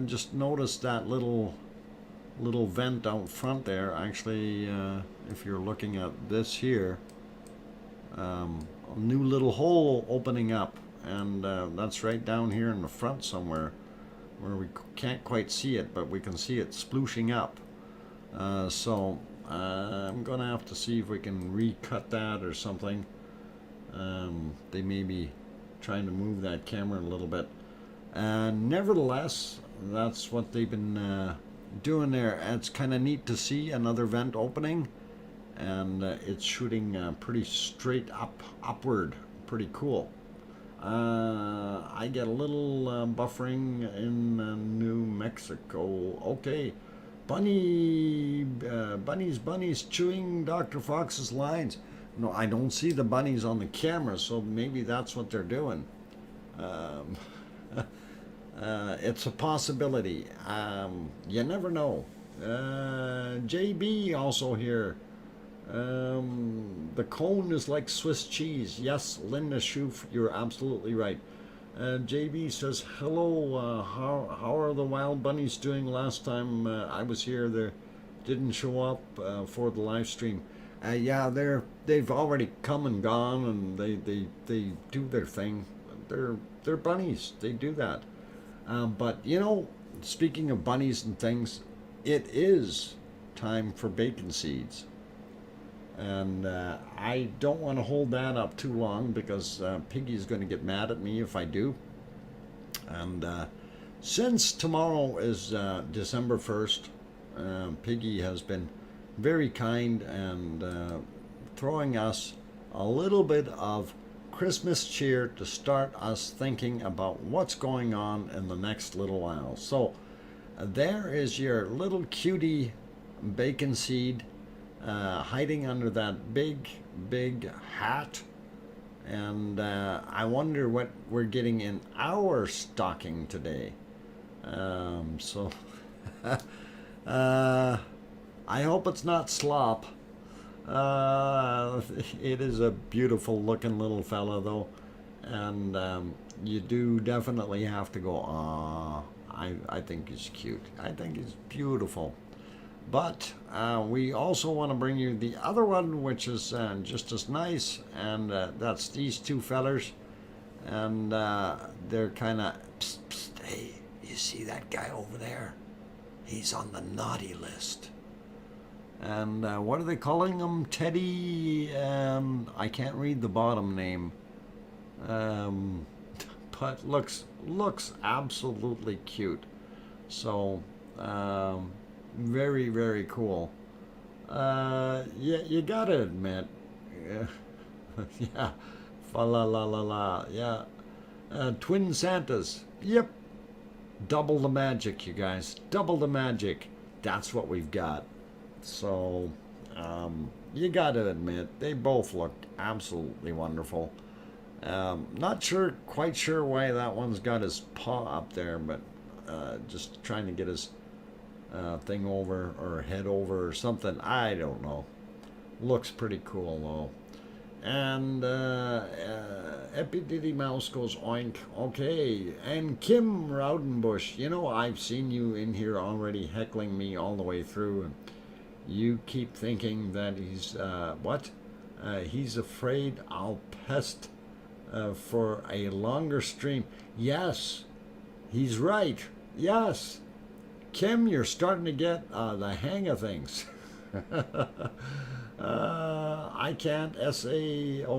just noticed that little vent out front there. Actually, if you're looking at this here, a new little hole opening up, and that's right down here in the front somewhere, where we can't quite see it, but we can see it splooshing up. So I'm gonna have to see if we can recut that or something. They may be trying to move that camera a little bit. Nevertheless, that's what they've been doing there. It's kind of neat to see another vent opening, and it's shooting pretty straight upward. Pretty cool. I get a little buffering in New Mexico. Okay, bunnies chewing Dr. Fox's lines. No, I don't see the bunnies on the camera, so maybe that's what they're doing. It's a possibility. You never know. JB also here. The cone is like Swiss cheese. Yes, Linda Schoof, you're absolutely right. JB says, hello, how are the wild bunnies doing? Last time I was here, they didn't show up for the live stream. Yeah, they've already come and gone, and they do their thing. They're bunnies. They do that. But you know, speaking of bunnies and things, it is time for bacon seeds. And I don't want to hold that up too long, because Piggy's going to get mad at me if I do. And since tomorrow is December 1st, Piggy has been very kind and throwing us a little bit of Christmas cheer to start us thinking about what's going on in the next little while. So there is your little cutie bacon seed hiding under that big hat, and I wonder what we're getting in our stocking today. So I hope it's not slop. It is a beautiful looking little fella though, and you do definitely have to go, I think he's cute. I think he's beautiful. But we also want to bring you the other one, which is just as nice, and that's these two fellers. And they're kind of, psst, psst, hey, you see that guy over there? He's on the naughty list. And what are they calling him? Teddy, I can't read the bottom name. But looks absolutely cute. So, very, very cool. Yeah, you gotta admit, yeah, fa la la la la, yeah. Twin Santas. Yep. Double the magic, you guys. Double the magic. That's what we've got. So, you gotta admit, they both look absolutely wonderful. Not quite sure why that one's got his paw up there, but just trying to get his thing over or head over or something. I don't know. Looks pretty cool though. And Epididdy Mouse goes oink. Okay. And Kim Rowdenbush, you know, I've seen you in here already heckling me all the way through. And you keep thinking that he's, what? He's afraid I'll pest for a longer stream. Yes, he's right. Yes. Kim, you're starting to get the hang of things. I can't S-A-A-W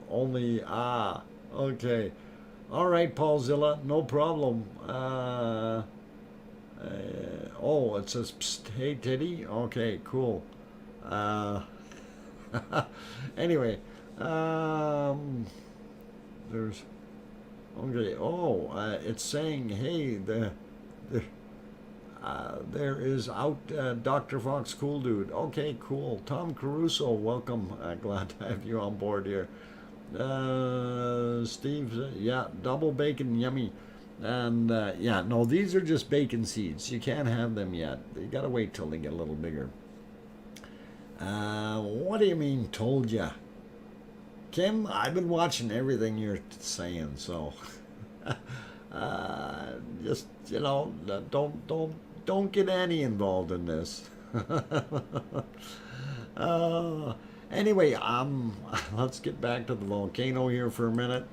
only okay. All right, Paulzilla, no problem. Oh, it says psst, hey Teddy. Okay, cool. Anyway, there's okay. Oh, it's saying, hey, there is out Dr. Fox Cool Dude. Okay, cool. Tom Caruso, welcome. Glad to have you on board here. Steve, yeah, double bacon, yummy. And yeah, no, these are just bacon seeds. You can't have them yet. You gotta wait till they get a little bigger. What do you mean, told ya? Kim, I've been watching everything you're saying, so just, you know, don't get Annie involved in this. Anyway, let's get back to the volcano here for a minute.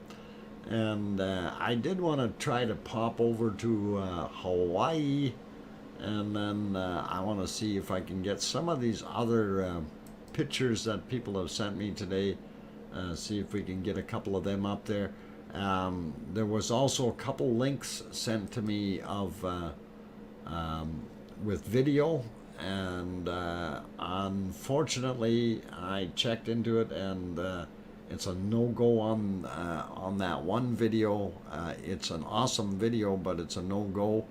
And I did want to try to pop over to Hawaii, and then I want to see if I can get some of these other pictures that people have sent me today, see if we can get a couple of them up there. There was also a couple links sent to me of with video, and unfortunately I checked into it, and it's a no-go on that one video. It's an awesome video, but it's a no-go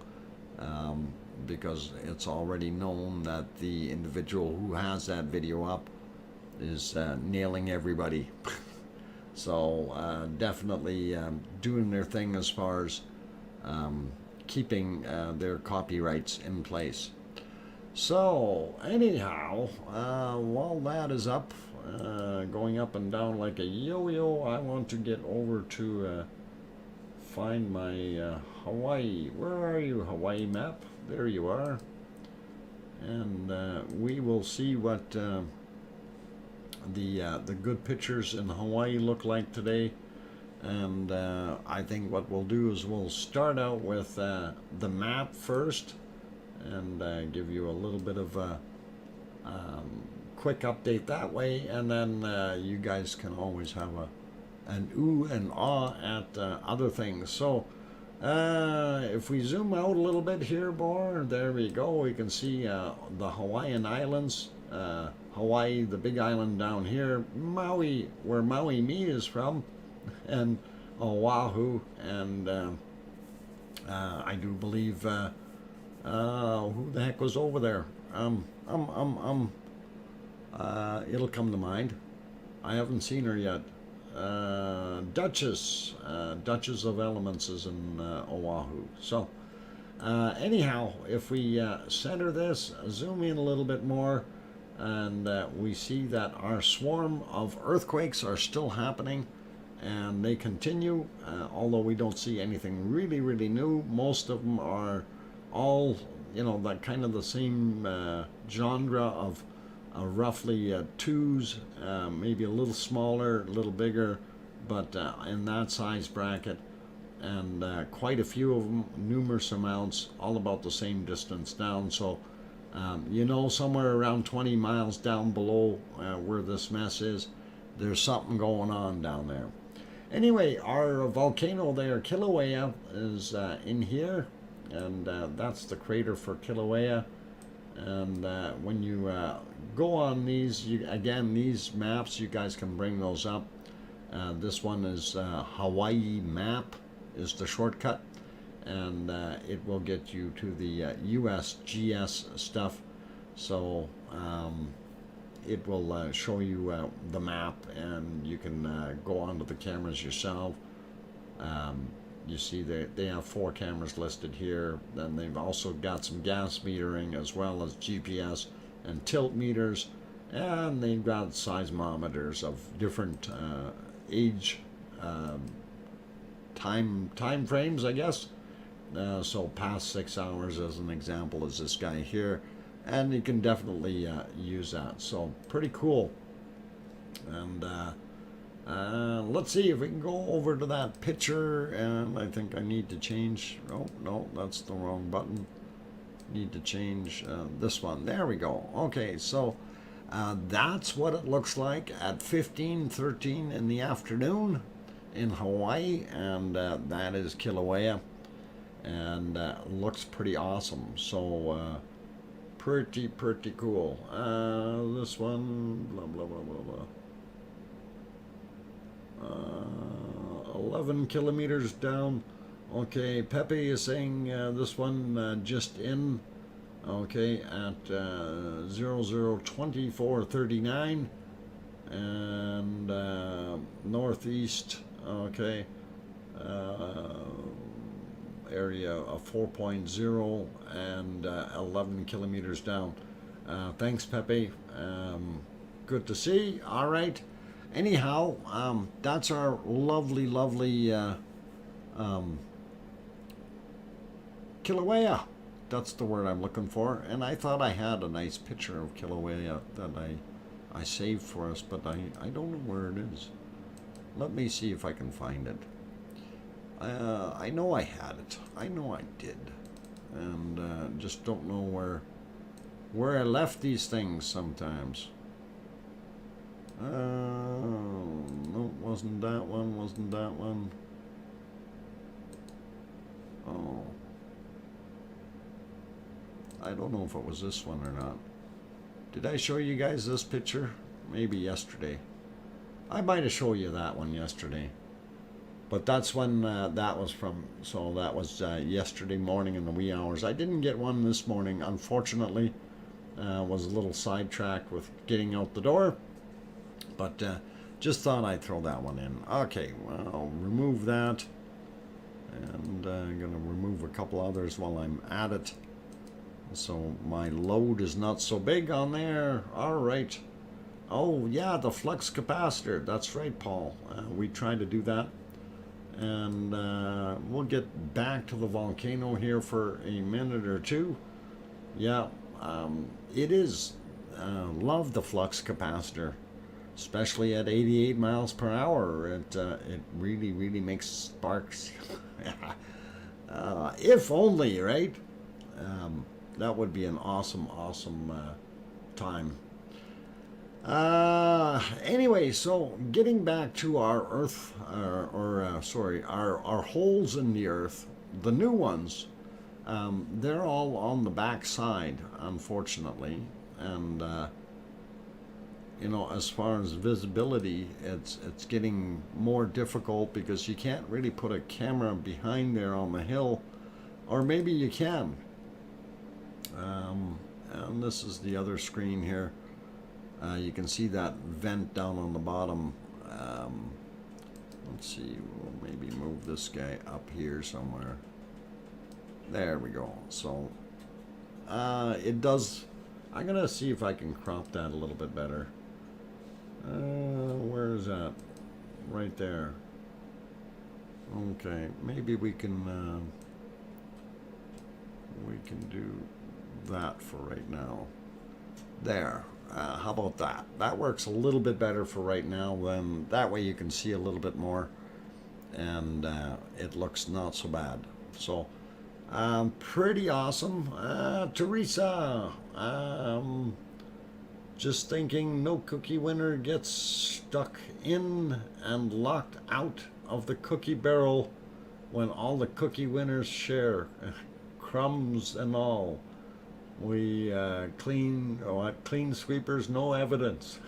because it's already known that the individual who has that video up is nailing everybody. So definitely doing their thing as far as keeping their copyrights in place. So anyhow, while that is up, going up and down like a yo-yo, I want to get over to find my Hawaii. Where are you, Hawaii map? There you are. And we will see what the good pictures in Hawaii look like today. And I think what we'll do is we'll start out with the map first, and give you a little bit of a quick update that way, and then you guys can always have an ooh and ah at other things. So if we zoom out a little bit here more, there we go, we can see the Hawaiian Islands, Hawaii, the big island down here, Maui, where Maui Me is from, and Oahu, and I do believe who the heck was over there? It'll come to mind. I haven't seen her yet. Duchess of Elements is in Oahu. So anyhow, if we center this, zoom in a little bit more, and we see that our swarm of earthquakes are still happening, and they continue, although we don't see anything really new. Most of them are all, you know, that kind of the same genre of roughly twos, maybe a little smaller, a little bigger, but in that size bracket, and quite a few of them, numerous amounts, all about the same distance down. So you know, somewhere around 20 miles down below where this mess is, there's something going on down there. Anyway, our volcano there, Kilauea, is in here, and that's the crater for Kilauea. And when you go on these, again, these maps, you guys can bring those up. This one is Hawaii map is the shortcut, and it will get you to the USGS stuff. So it will show you the map, and you can go onto the cameras yourself. You see they have 4 cameras listed here. Then they've also got some gas metering as well as GPS and tilt meters, and they've got seismometers of different age time frames, I guess. So past 6 hours as an example is this guy here, and you can definitely use that. So pretty cool. And let's see if we can go over to that picture, and I think I need to change, oh no, that's the wrong button. Need to change this one. There we go. Okay, so that's what it looks like at 15:13 in the afternoon in Hawaii, and that is Kilauea, and looks pretty awesome. So pretty cool. This one, blah blah blah blah blah. 11 kilometers down. Okay, Pepe is saying this one just in. Okay, at 002439, and northeast. Okay, area of 4.0 and 11 kilometers down. Thanks, Pepe. Good to see. All right. Anyhow, that's our lovely Kilauea. That's the word I'm looking for. And I thought I had a nice picture of Kilauea that I saved for us, but I don't know where it is. Let me see if I can find it. I know I had it. I know I did. And just don't know where I left these things sometimes. No, wasn't that one. Oh. I don't know if it was this one or not. Did I show you guys this picture? Maybe yesterday. I might have shown you that one yesterday. But that's when that was from. So that was yesterday morning in the wee hours. I didn't get one this morning, unfortunately. Was a little sidetracked with getting out the door. But just thought I'd throw that one in. Okay, well, I'll remove that. And I'm going to remove a couple others while I'm at it. So my load is not so big on there. All right. Oh, yeah, the flux capacitor. That's right, Paul. We tried to do that. And we'll get back to the volcano here for a minute or two. Yeah, it is. Love the flux capacitor. Especially at 88 miles per hour. It really makes sparks. If only, right? That would be an awesome time. Anyway, so getting back to our Earth, our holes in the Earth, the new ones, they're all on the back side, unfortunately, and you know, as far as visibility, it's getting more difficult because you can't really put a camera behind there on the hill, or maybe you can. And this is the other screen here. You can see that vent down on the bottom. Let's see, we'll maybe move this guy up here somewhere. There we go. So it does. I'm gonna see if I can crop that a little bit better. Where is that? Right there. Okay, maybe we can do that for right now. There. How about that? That works a little bit better for right now. Then that way you can see a little bit more, and it looks not so bad. So pretty awesome. Teresa, just thinking no cookie winner gets stuck in and locked out of the cookie barrel when all the cookie winners share crumbs and all. We clean sweepers, no evidence.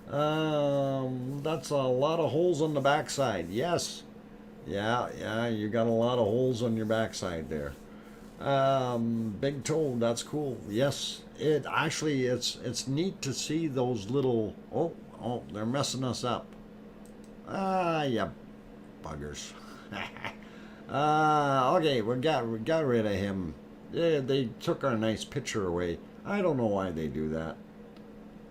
That's a lot of holes on the backside. Yes. Yeah, you got a lot of holes on your backside there. Big toe, that's cool. Yes, it's neat to see those little. Oh, they're messing us up. Yeah, buggers. Okay, we got rid of him. Yeah, they took our nice picture away. I don't know why they do that.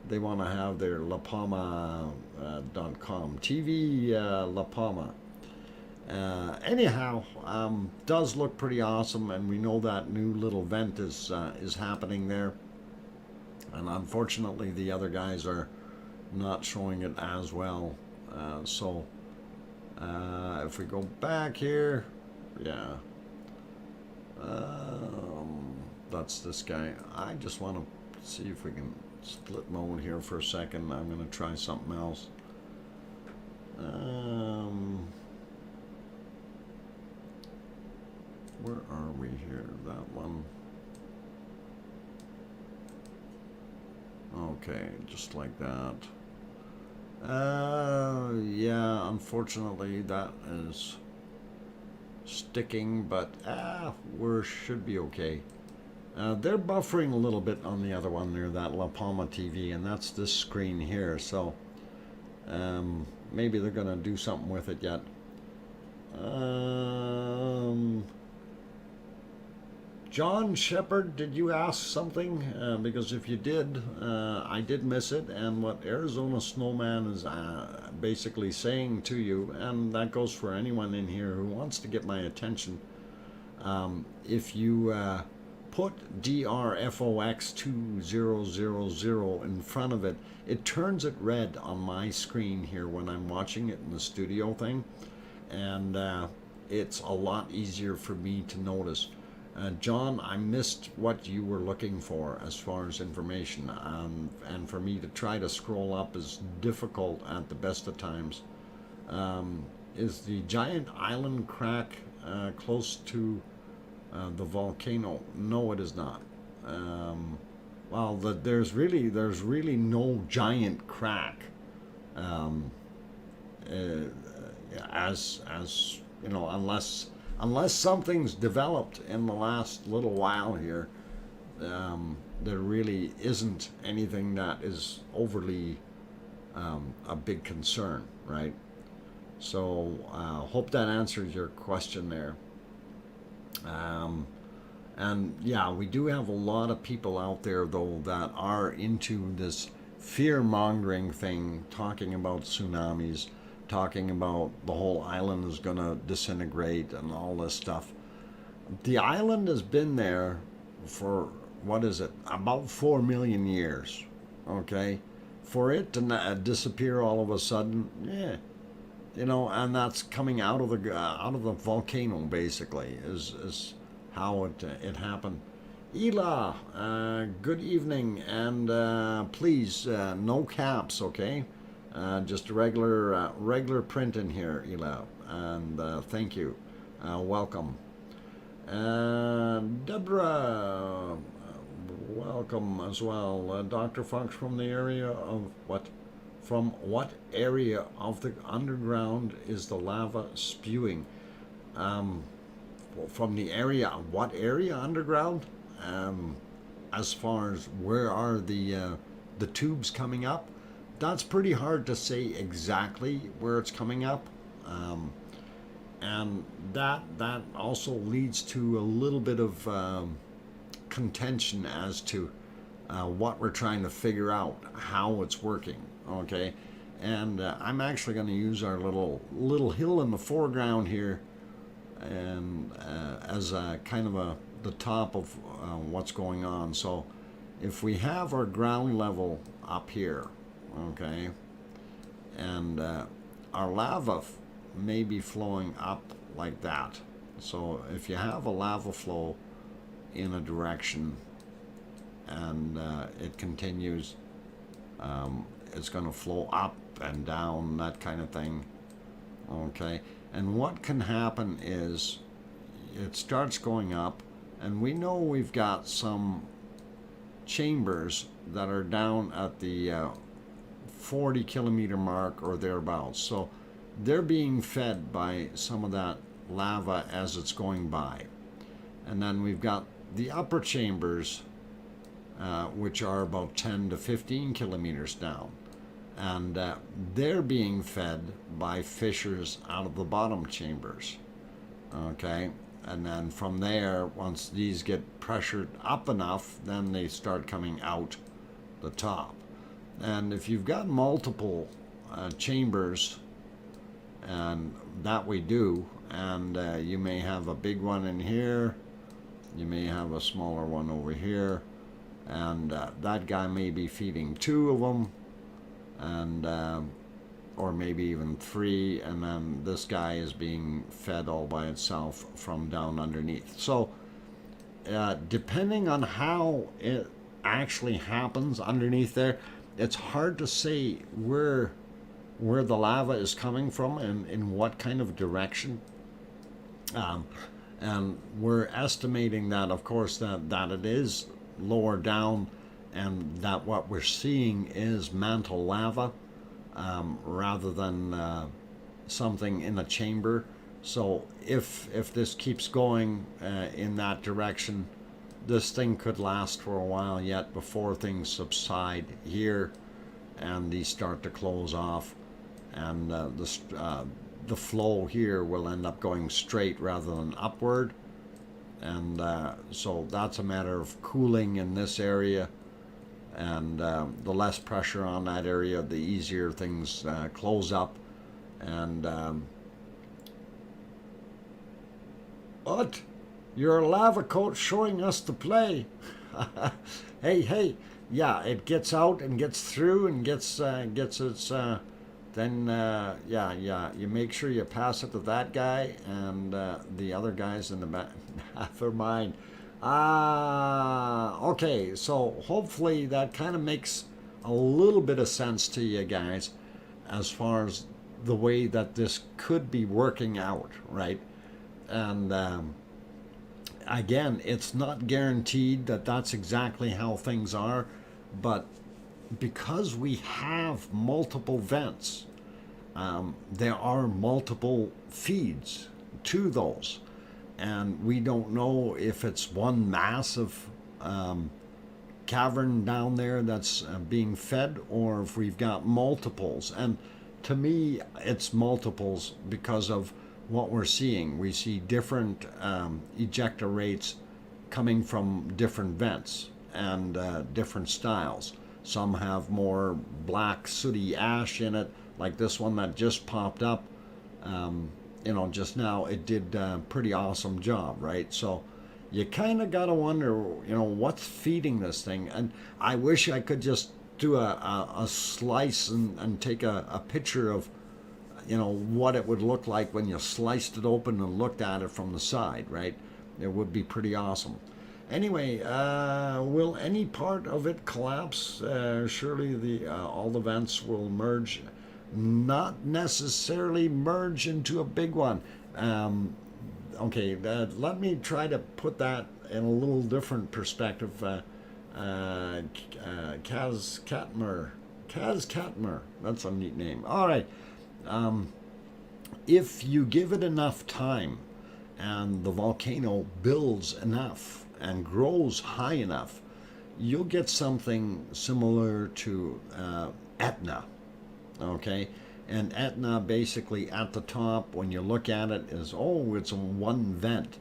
They want to have their lapalma.com TV La Palma. Anyhow, does look pretty awesome, and we know that new little vent is happening there. And unfortunately, the other guys are not showing it as well. So if we go back here, yeah, that's this guy. I just want to see if we can split mode here for a second. I'm going to try something else. Where are we here? That one. Okay, just like that. Yeah, unfortunately that is sticking, but we should be okay. They're buffering a little bit on the other one there, that La Palma TV, and that's this screen here, so maybe they're gonna do something with it yet. John Shepard, did you ask something? Because if you did, I did miss it. And what Arizona Snowman is basically saying to you, and that goes for anyone in here who wants to get my attention, if you put DrFox2000 in front of it, it turns it red on my screen here when I'm watching it in the studio thing. And it's a lot easier for me to notice. John, I missed what you were looking for as far as information, and for me to try to scroll up is difficult at the best of times. Is the giant island crack close to the volcano? No, it is not. Well, there's really no giant crack, as you know, unless something's developed in the last little while here. There really isn't anything that is overly a big concern, right? So hope that answers your question there. And yeah, we do have a lot of people out there though that are into this fear-mongering thing, talking about tsunamis, talking about the whole island is going to disintegrate and all this stuff. The island has been there for, what is it, about 4 million years, okay? For it to disappear all of a sudden, yeah, you know, and that's coming out of the volcano, basically, is how it happened. Ela, good evening, and please, no caps, okay? Just a regular print in here, Ela, and thank you. Welcome. Deborah, welcome as well. Dr. Fox, from the area of what? From what area of the underground is the lava spewing? From the area, what area underground? As far as where are the tubes coming up? That's pretty hard to say exactly where it's coming up, and that also leads to a little bit of contention as to what we're trying to figure out, how it's working. Okay, and I'm actually going to use our little hill in the foreground here, and as a kind of the top of what's going on. So if we have our ground level up here, okay, and our lava may be flowing up like that. So if you have a lava flow in a direction and it continues, it's going to flow up and down, that kind of thing, okay. And what can happen is it starts going up, And we know we've got some chambers that are down at the 40 kilometer mark or thereabouts. So they're being fed by some of that lava as it's going by. And then we've got the upper chambers, which are about 10 to 15 kilometers down. And they're being fed by fissures out of the bottom chambers. Okay, and then from there, once these get pressured up enough, then they start coming out the top. And if you've got multiple chambers, and that we do, and you may have a big one in here, you may have a smaller one over here, and that guy may be feeding 2 of them, and or maybe even 3, and then this guy is being fed all by itself from down underneath. So depending on how it actually happens underneath there, it's hard to say where the lava is coming from and in what kind of direction. And we're estimating that, of course, that it is lower down, and that what we're seeing is mantle lava, rather than something in a chamber. So if this keeps going in that direction, this thing could last for a while yet before things subside here and these start to close off, and the flow here will end up going straight rather than upward. And so that's a matter of cooling in this area, and the less pressure on that area, the easier things close up. And what? You're a lava coat showing us the play. hey, yeah, it gets out and gets through and gets its then yeah, you make sure you pass it to that guy, and the other guys in the back. Never mind. Okay, so hopefully that kind of makes a little bit of sense to you guys as far as the way that this could be working out, right? And again, it's not guaranteed that that's exactly how things are, but because we have multiple vents, there are multiple feeds to those. And we don't know if it's one massive cavern down there that's being fed, or if we've got multiples. And to me, it's multiples because of what we're seeing. We see different ejecta rates coming from different vents and different styles. Some have more black sooty ash in it, like this one that just popped up. Just now, it did a pretty awesome job, right? So you kind of got to wonder, what's feeding this thing. And I wish I could just do a slice and take a picture of, what it would look like when you sliced it open and looked at it from the side, right? It would be pretty awesome. Anyway, will any part of it collapse? Surely all the vents will merge. Not necessarily merge into a big one. Okay, let me try to put that in a little different perspective. Kaz Katmer, that's a neat name. All right, if you give it enough time and the volcano builds enough and grows high enough, you'll get something similar to Etna. Okay, and Etna basically at the top, when you look at it, is it's one vent,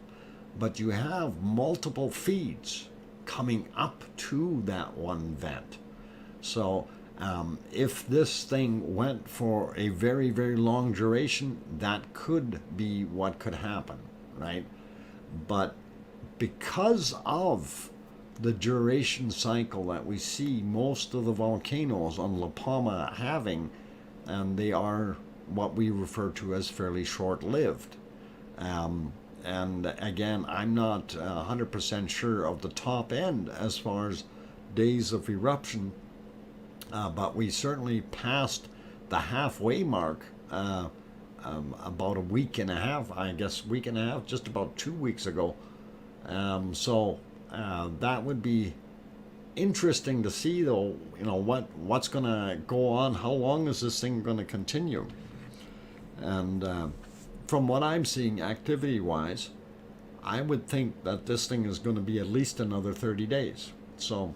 but you have multiple feeds coming up to that one vent. So if this thing went for a very, very long duration, that could be what could happen, right? But because of the duration cycle that we see most of the volcanoes on La Palma having, and they are what we refer to as fairly short-lived. And again, I'm not 100% sure of the top end as far as days of eruption, but we certainly passed the halfway mark about a week and a half, just about 2 weeks ago. That would be interesting to see, though. What's going to go on? How long is this thing going to continue? And from what I'm seeing, activity-wise, I would think that this thing is going to be at least another 30 days. So,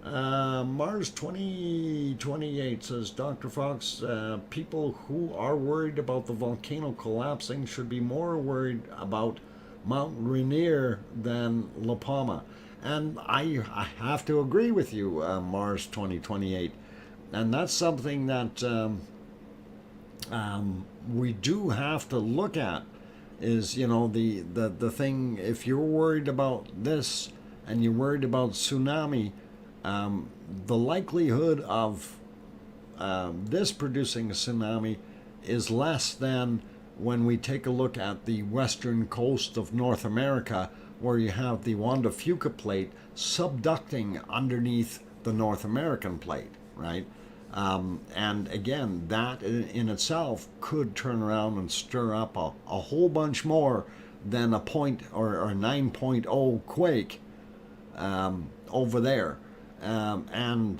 Mars 2028 says, Dr. Fox, people who are worried about the volcano collapsing should be more worried about Mount Rainier than La Palma. And I have to agree with you, Mars 2028. And that's something that we do have to look at. Is the thing, if you're worried about this and you're worried about tsunami, the likelihood of this producing a tsunami is less than when we take a look at the western coast of North America, where you have the Juan de Fuca plate subducting underneath the North American plate, right? And again, that in itself could turn around and stir up a whole bunch more than a 9.0 quake over there, and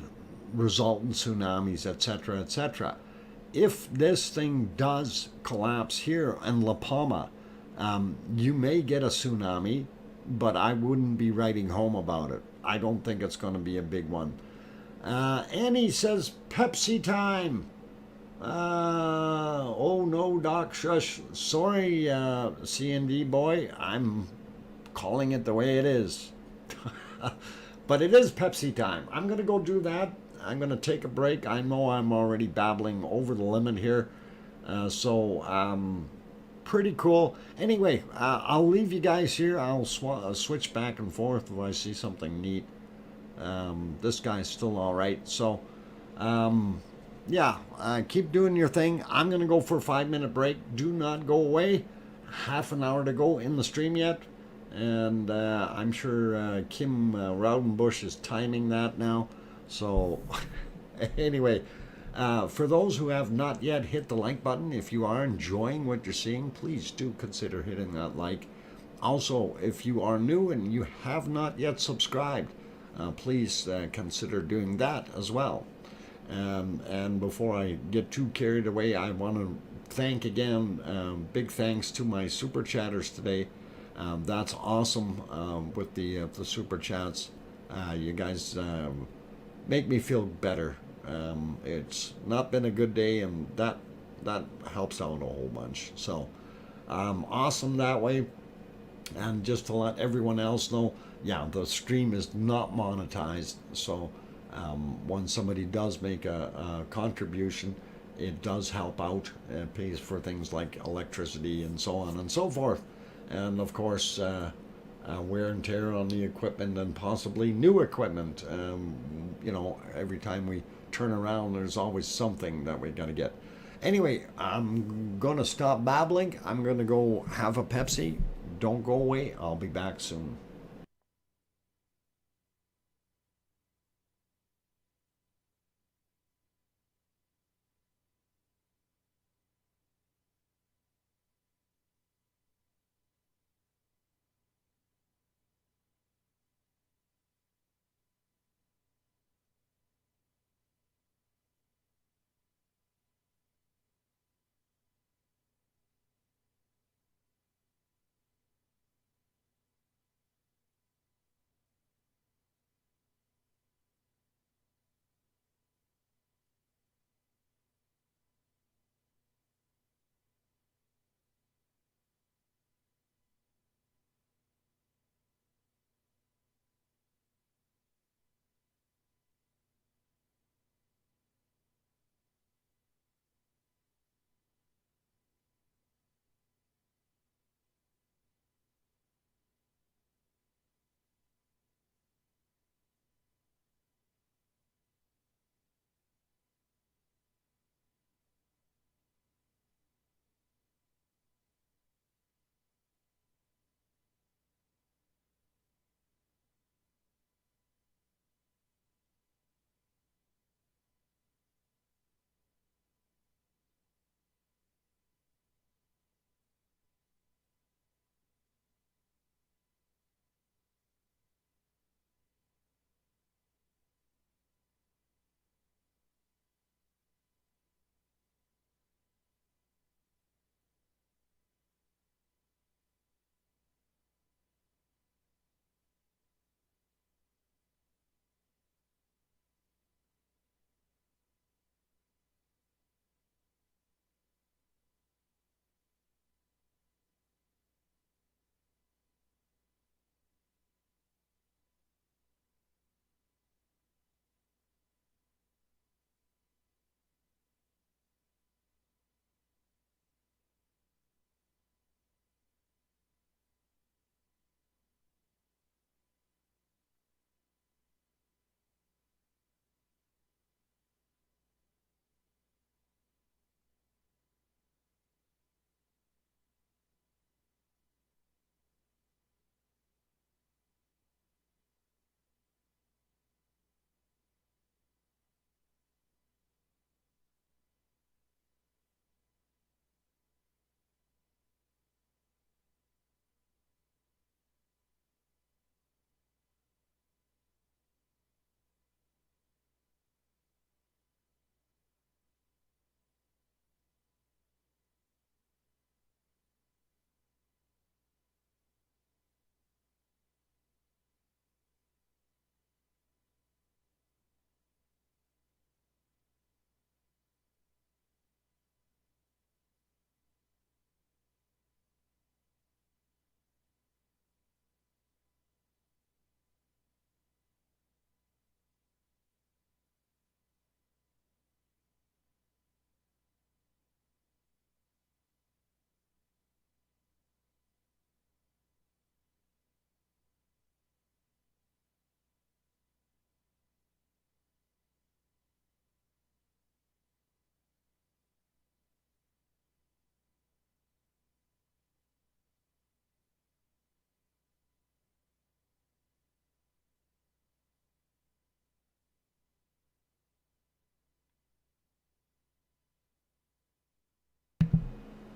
result in tsunamis, etc., etc. If this thing does collapse here in La Palma, you may get a tsunami, but I wouldn't be writing home about it. I don't think it's going to be a big one. Annie says, Pepsi time. Oh no, Doc, shush. Sorry, C&D boy. I'm calling it the way it is. But it is Pepsi time. I'm going to go do that. I'm going to take a break. I know I'm already babbling over the limit here. Pretty cool. Anyway, I'll leave you guys here. I'll switch back and forth if I see something neat. This guy's still all right. So, keep doing your thing. I'm going to go for a 5-minute break. Do not go away. Half an hour to go in the stream yet. And I'm sure Kim Raudenbush is timing that now. So, anyway, for those who have not yet hit the like button, if you are enjoying what you're seeing, please do consider hitting that like. Also, if you are new and you have not yet subscribed, please consider doing that as well. And before I get too carried away, I want to thank again, big thanks to my super chatters today. That's awesome with the super chats. You guys make me feel better. It's not been a good day, and that helps out a whole bunch. So awesome that way. And just to let everyone else know, yeah, the stream is not monetized. So when somebody does make a contribution, it does help out. It pays for things like electricity and so on and so forth. And of course, wear and tear on the equipment and possibly new equipment. Every time we turn around, there's always something that we got to get. Anyway, I'm going to stop babbling. I'm going to go have a Pepsi. Don't go away. I'll be back soon.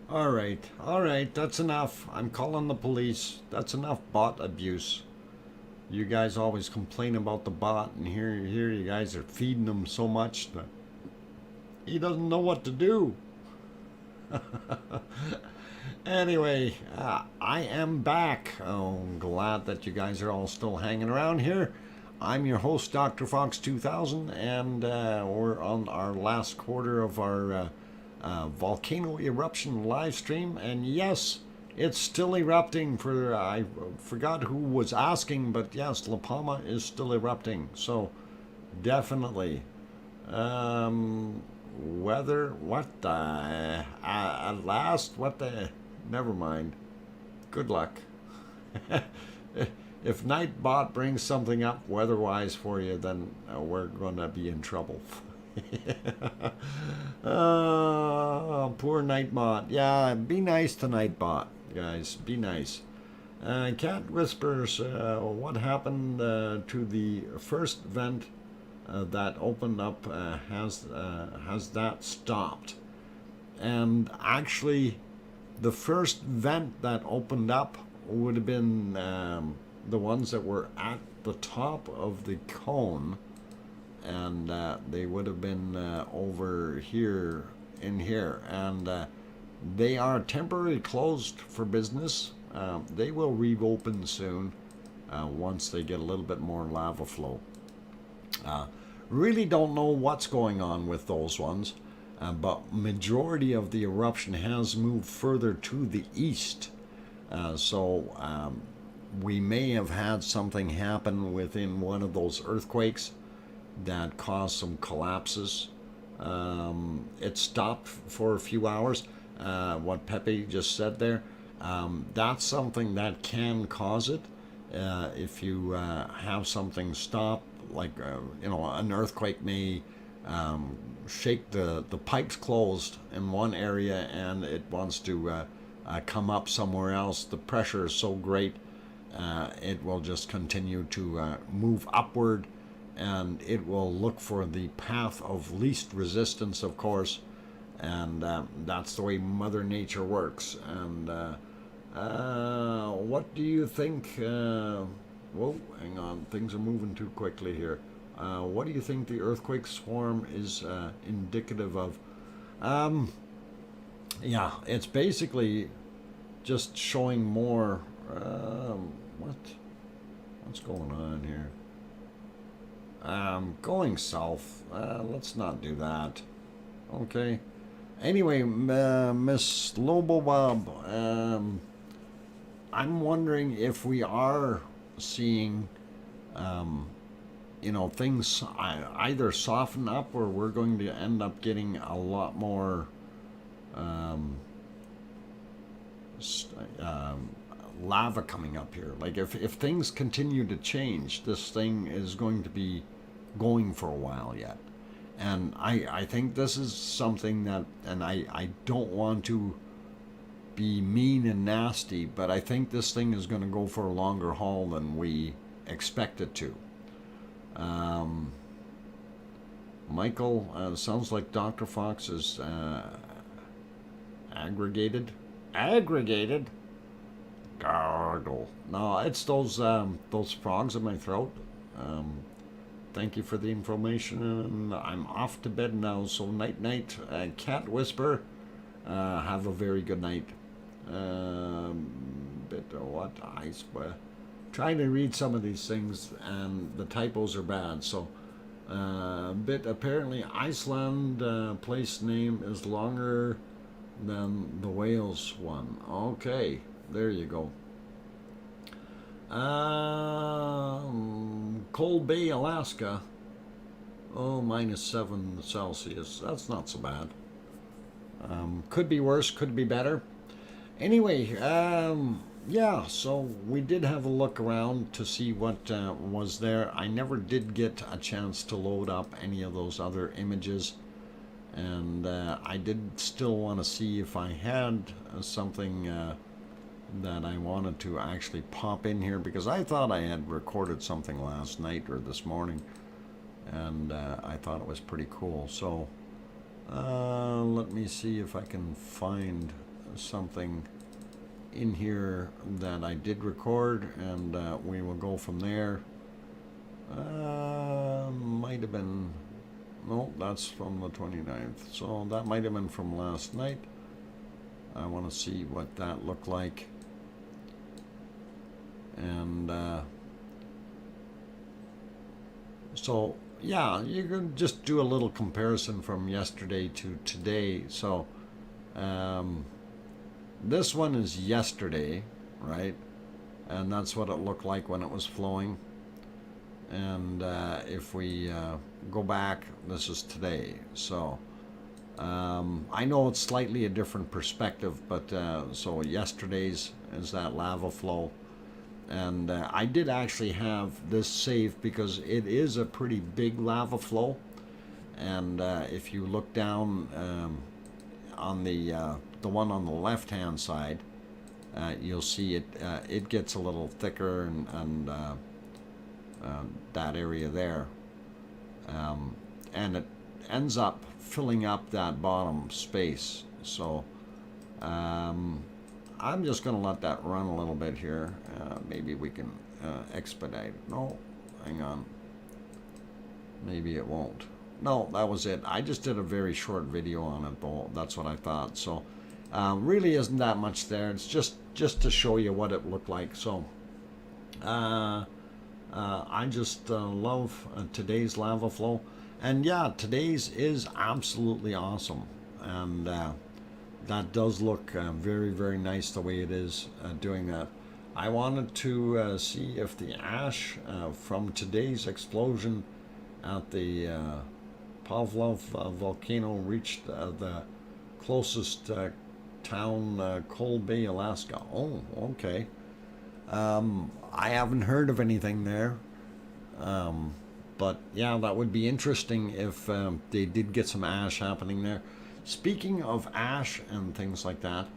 All right, that's enough. I'm calling the police. That's enough bot abuse. You guys always complain about the bot, and here you guys are feeding him so much that he doesn't know what to do. Anyway, I am back. Oh, I'm glad that you guys are all still hanging around here. I'm your host, DrFox2000, and we're on our last quarter of our Volcano Eruption live stream. And yes, it's still erupting. I forgot who was asking, but yes, La Palma is still erupting. So definitely. Weather, what the, at last, what the, never mind. Good luck. If Nightbot brings something up weather-wise for you, then we're going to be in trouble. Oh, poor Nightbot. Yeah, be nice to Nightbot, guys. Be nice. Cat Whispers, what happened to the first vent that opened up? Has that stopped? And actually, the first vent that opened up would have been the ones that were at the top of the cone, and they would have been over here, in here, and they are temporarily closed for business. They will reopen soon once they get a little bit more lava flow. Really don't know what's going on with those ones, but majority of the eruption has moved further to the east. So we may have had something happen within one of those earthquakes that caused some collapses. It stopped for a few hours. What Pepe just said there, that's something that can cause it. If you have something stop, like an earthquake may shake the pipes closed in one area, and it wants to come up somewhere else. The pressure is so great, it will just continue to move upward, and it will look for the path of least resistance, of course, and that's the way Mother Nature works. And what do you think? Whoa, hang on, things are moving too quickly here. What do you think the earthquake swarm is indicative of? Yeah, it's basically just showing more. What's going on here? Going south. Let's not do that. Okay. Anyway, Miss Lobo Bob, I'm wondering if we are seeing, things either soften up, or we're going to end up getting a lot more lava coming up here. Like if things continue to change, this thing is going to be going for a while yet. And I think this is something that, and I don't want to be mean and nasty, but I think this thing is going to go for a longer haul than we expect it to. Michael, sounds like Dr. Fox is aggregated. Gargle. No, it's those frogs in my throat. Thank you for the information, and I'm off to bed now. So night, Cat Whisper. Have a very good night. Bit of what ice? Trying to read some of these things, and the typos are bad. So, bit apparently Iceland place name is longer than the Wales one. Okay, there you go. Cold Bay, Alaska. Oh, -7 Celsius. That's not so bad. Could be worse, could be better. Anyway, yeah, so we did have a look around to see what was there. I never did get a chance to load up any of those other images, and I did still want to see if I had something that I wanted to actually pop in here, because I thought I had recorded something last night or this morning, and I thought it was pretty cool. So let me see if I can find something in here that I did record, and we will go from there. Might have been, no, that's from the 29th, so that might have been from last night. I want to see what that looked like. And so yeah, you can just do a little comparison from yesterday to today. So this one is yesterday, right? And that's what it looked like when it was flowing. And if we go back, this is today. So I know it's slightly a different perspective, but so yesterday's is that lava flow. And I did actually have this saved because it is a pretty big lava flow. And if you look down on the one on the left-hand side, you'll see it. It gets a little thicker, and that area there, and it ends up filling up that bottom space. So I'm just going to let that run a little bit here. Maybe we can expedite. No, hang on. Maybe it won't. No, that was it. I just did a very short video on it, though. That's what I thought. So really isn't that much there. It's just to show you what it looked like. So I just love today's lava flow. And yeah, today's is absolutely awesome. And that does look very, very nice the way it is doing that. I wanted to see if the ash from today's explosion at the Pavlov volcano reached the closest town, Cold Bay, Alaska. Oh, okay. I haven't heard of anything there. But yeah, that would be interesting if they did get some ash happening there. Speaking of ash and things like that,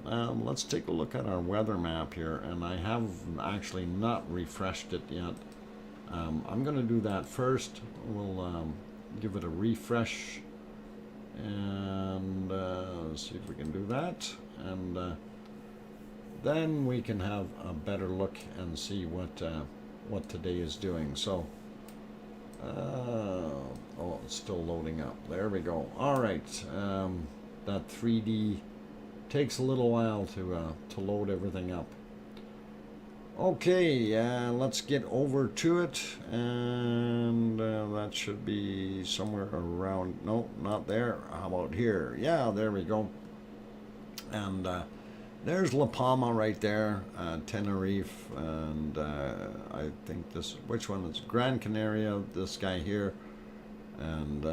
let's take a look at our weather map here, and I have actually not refreshed it yet. I'm going to do that first. We'll give it a refresh, and see if we can do that, and then we can have a better look and see what today is doing. So oh, it's still loading up. There we go. All right, that 3D takes a little while to load everything up. Okay, let's get over to it, and that should be somewhere around. No, not there. How about here? Yeah, there we go. And there's La Palma right there, Tenerife, and I think this, which one is Gran Canaria, this guy here. And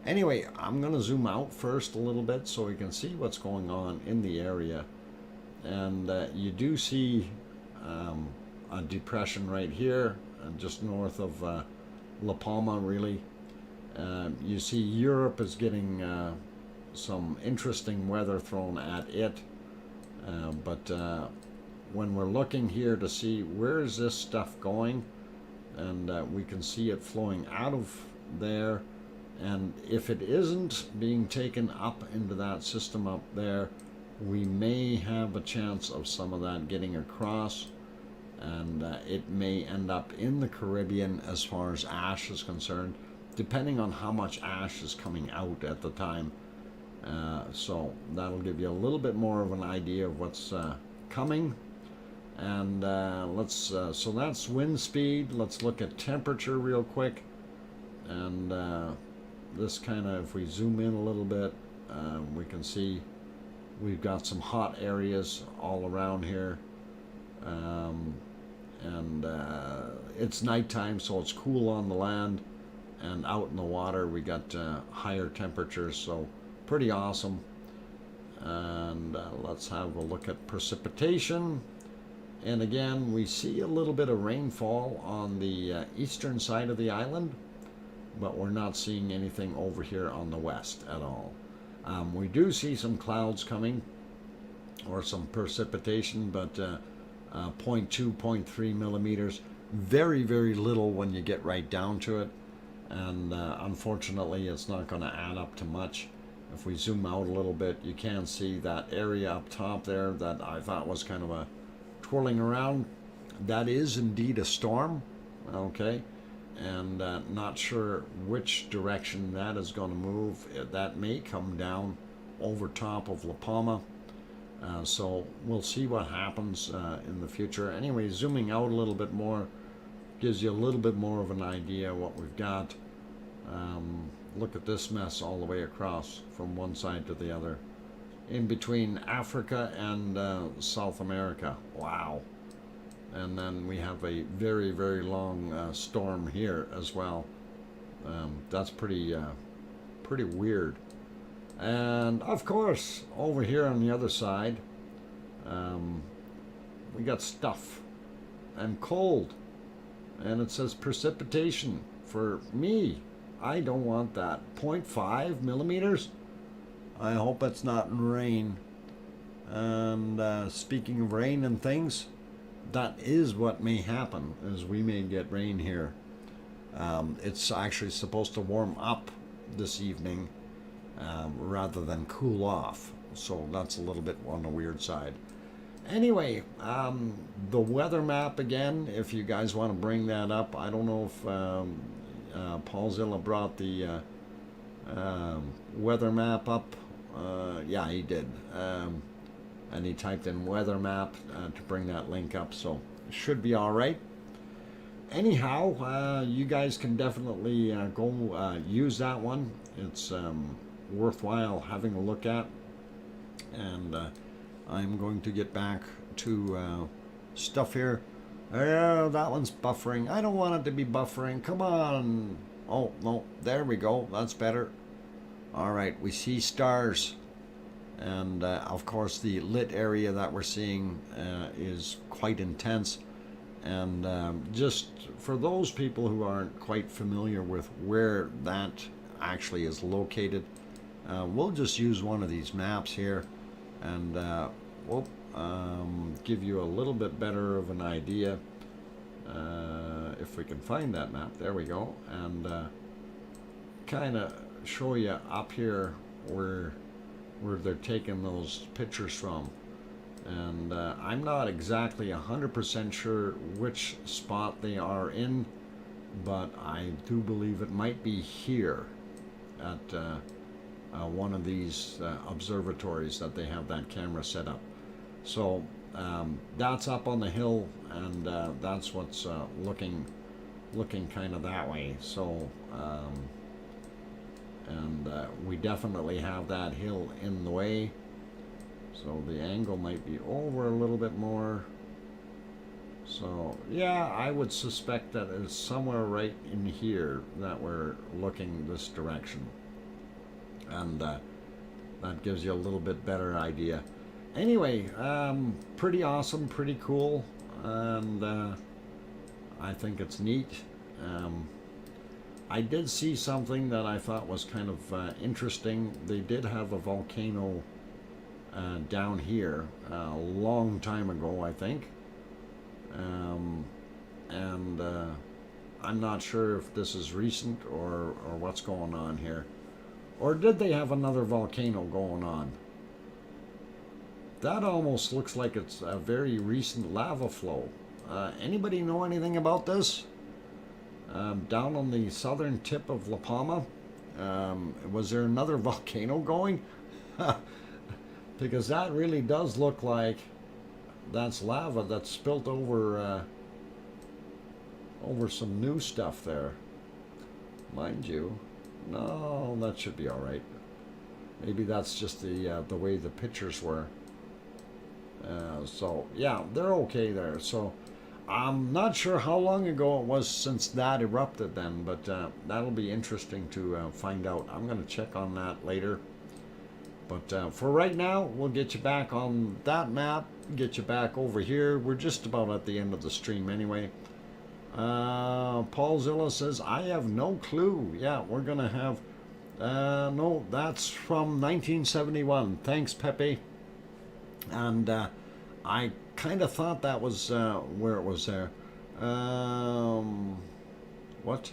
anyway, I'm going to zoom out first a little bit so we can see what's going on in the area. And you do see a depression right here, just north of La Palma, really. You see Europe is getting some interesting weather thrown at it. But when we're looking here to see where is this stuff going, and we can see it flowing out of there, and if it isn't being taken up into that system up there, we may have a chance of some of that getting across, and it may end up in the Caribbean as far as ash is concerned, depending on how much ash is coming out at the time. So that'll give you a little bit more of an idea of what's coming. And so that's wind speed. Let's look at temperature real quick. And this kind of, if we zoom in a little bit, we can see we've got some hot areas all around here. And it's nighttime, so it's cool on the land. And out in the water, we got higher temperatures, so pretty awesome. And let's have a look at precipitation. And again, we see a little bit of rainfall on the eastern side of the island, but we're not seeing anything over here on the west at all. We do see some clouds coming, or some precipitation, but 0.2, 0.3 millimeters. Very, very little when you get right down to it. And unfortunately, it's not going to add up to much. If we zoom out a little bit, you can see that area up top there that I thought was kind of a twirling around. That is indeed a storm, okay? And not sure which direction that is going to move. That may come down over top of La Palma. So we'll see what happens in the future. Anyway, zooming out a little bit more gives you a little bit more of an idea of what we've got. Look at this mess all the way across from one side to the other. In between Africa and South America. Wow. And then we have a very, very long storm here as well. That's pretty weird. And of course, over here on the other side, we got stuff and cold. And it says precipitation. For me, I don't want that. 0.5 millimeters? I hope it's not rain. And speaking of rain and things, that is what may happen, is we may get rain here. It's actually supposed to warm up this evening rather than cool off. So that's a little bit on the weird side. Anyway, the weather map again, if you guys want to bring that up. I don't know if Paulzilla brought the weather map up. Yeah, he did. And he typed in weather map to bring that link up, so it should be all right. Anyhow, you guys can definitely go use that one. It's worthwhile having a look at. And I'm going to get back to stuff here. That one's buffering. I don't want it to be buffering. Come on. Oh, no. There we go. That's better. All right. We see stars. And, of course, the lit area that we're seeing is quite intense. And just for those people who aren't quite familiar with where that actually is located, we'll just use one of these maps here. And we'll give you a little bit better of an idea if we can find that map. There we go. And kind of show you up here where they're taking those pictures from. And I'm not exactly 100% sure which spot they are in, but I do believe it might be here at one of these observatories that they have that camera set up. So that's up on the hill, and that's what's looking kind of that way. So and we definitely have that hill in the way, so the angle might be over a little bit more. So yeah, I would suspect that it's somewhere right in here that we're looking this direction. And that gives you a little bit better idea. Anyway, pretty awesome, pretty cool, and I think it's neat. I did see something that I thought was kind of interesting. They did have a volcano down here a long time ago, I think. And I'm not sure if this is recent or what's going on here. Or did they have another volcano going on? That almost looks like it's a very recent lava flow. Anybody know anything about this? Down on the southern tip of La Palma, was there another volcano going? Because that really does look like that's lava that's spilt over over some new stuff there. Mind you, no, that should be all right. Maybe that's just the way the pictures were. So yeah, they're okay there. So I'm not sure how long ago it was since that erupted then, but that'll be interesting to find out. I'm going to check on that later. But for right now, we'll get you back on that map, get you back over here. We're just about at the end of the stream anyway. Paul Zilla says, I have no clue. Yeah, we're going to have... no, that's from 1971. Thanks, Pepe. And I kind of thought that was where it was there. What?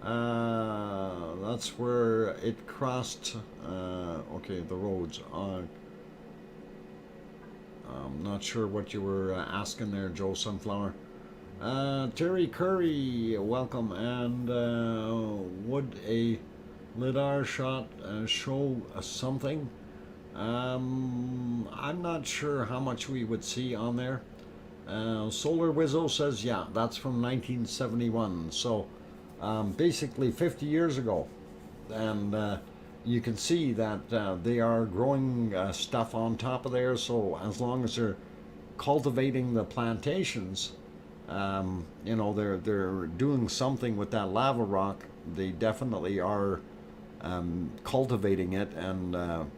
That's where it crossed. Okay, the roads. I'm not sure what you were asking there, Joe Sunflower. Terry Curry, welcome. And would a lidar shot show something? I'm not sure how much we would see on there. Solar Wizzo says, yeah, that's from 1971. So basically 50 years ago. And you can see that they are growing stuff on top of there. So as long as they're cultivating the plantations, you know, they're doing something with that lava rock. They definitely are cultivating it and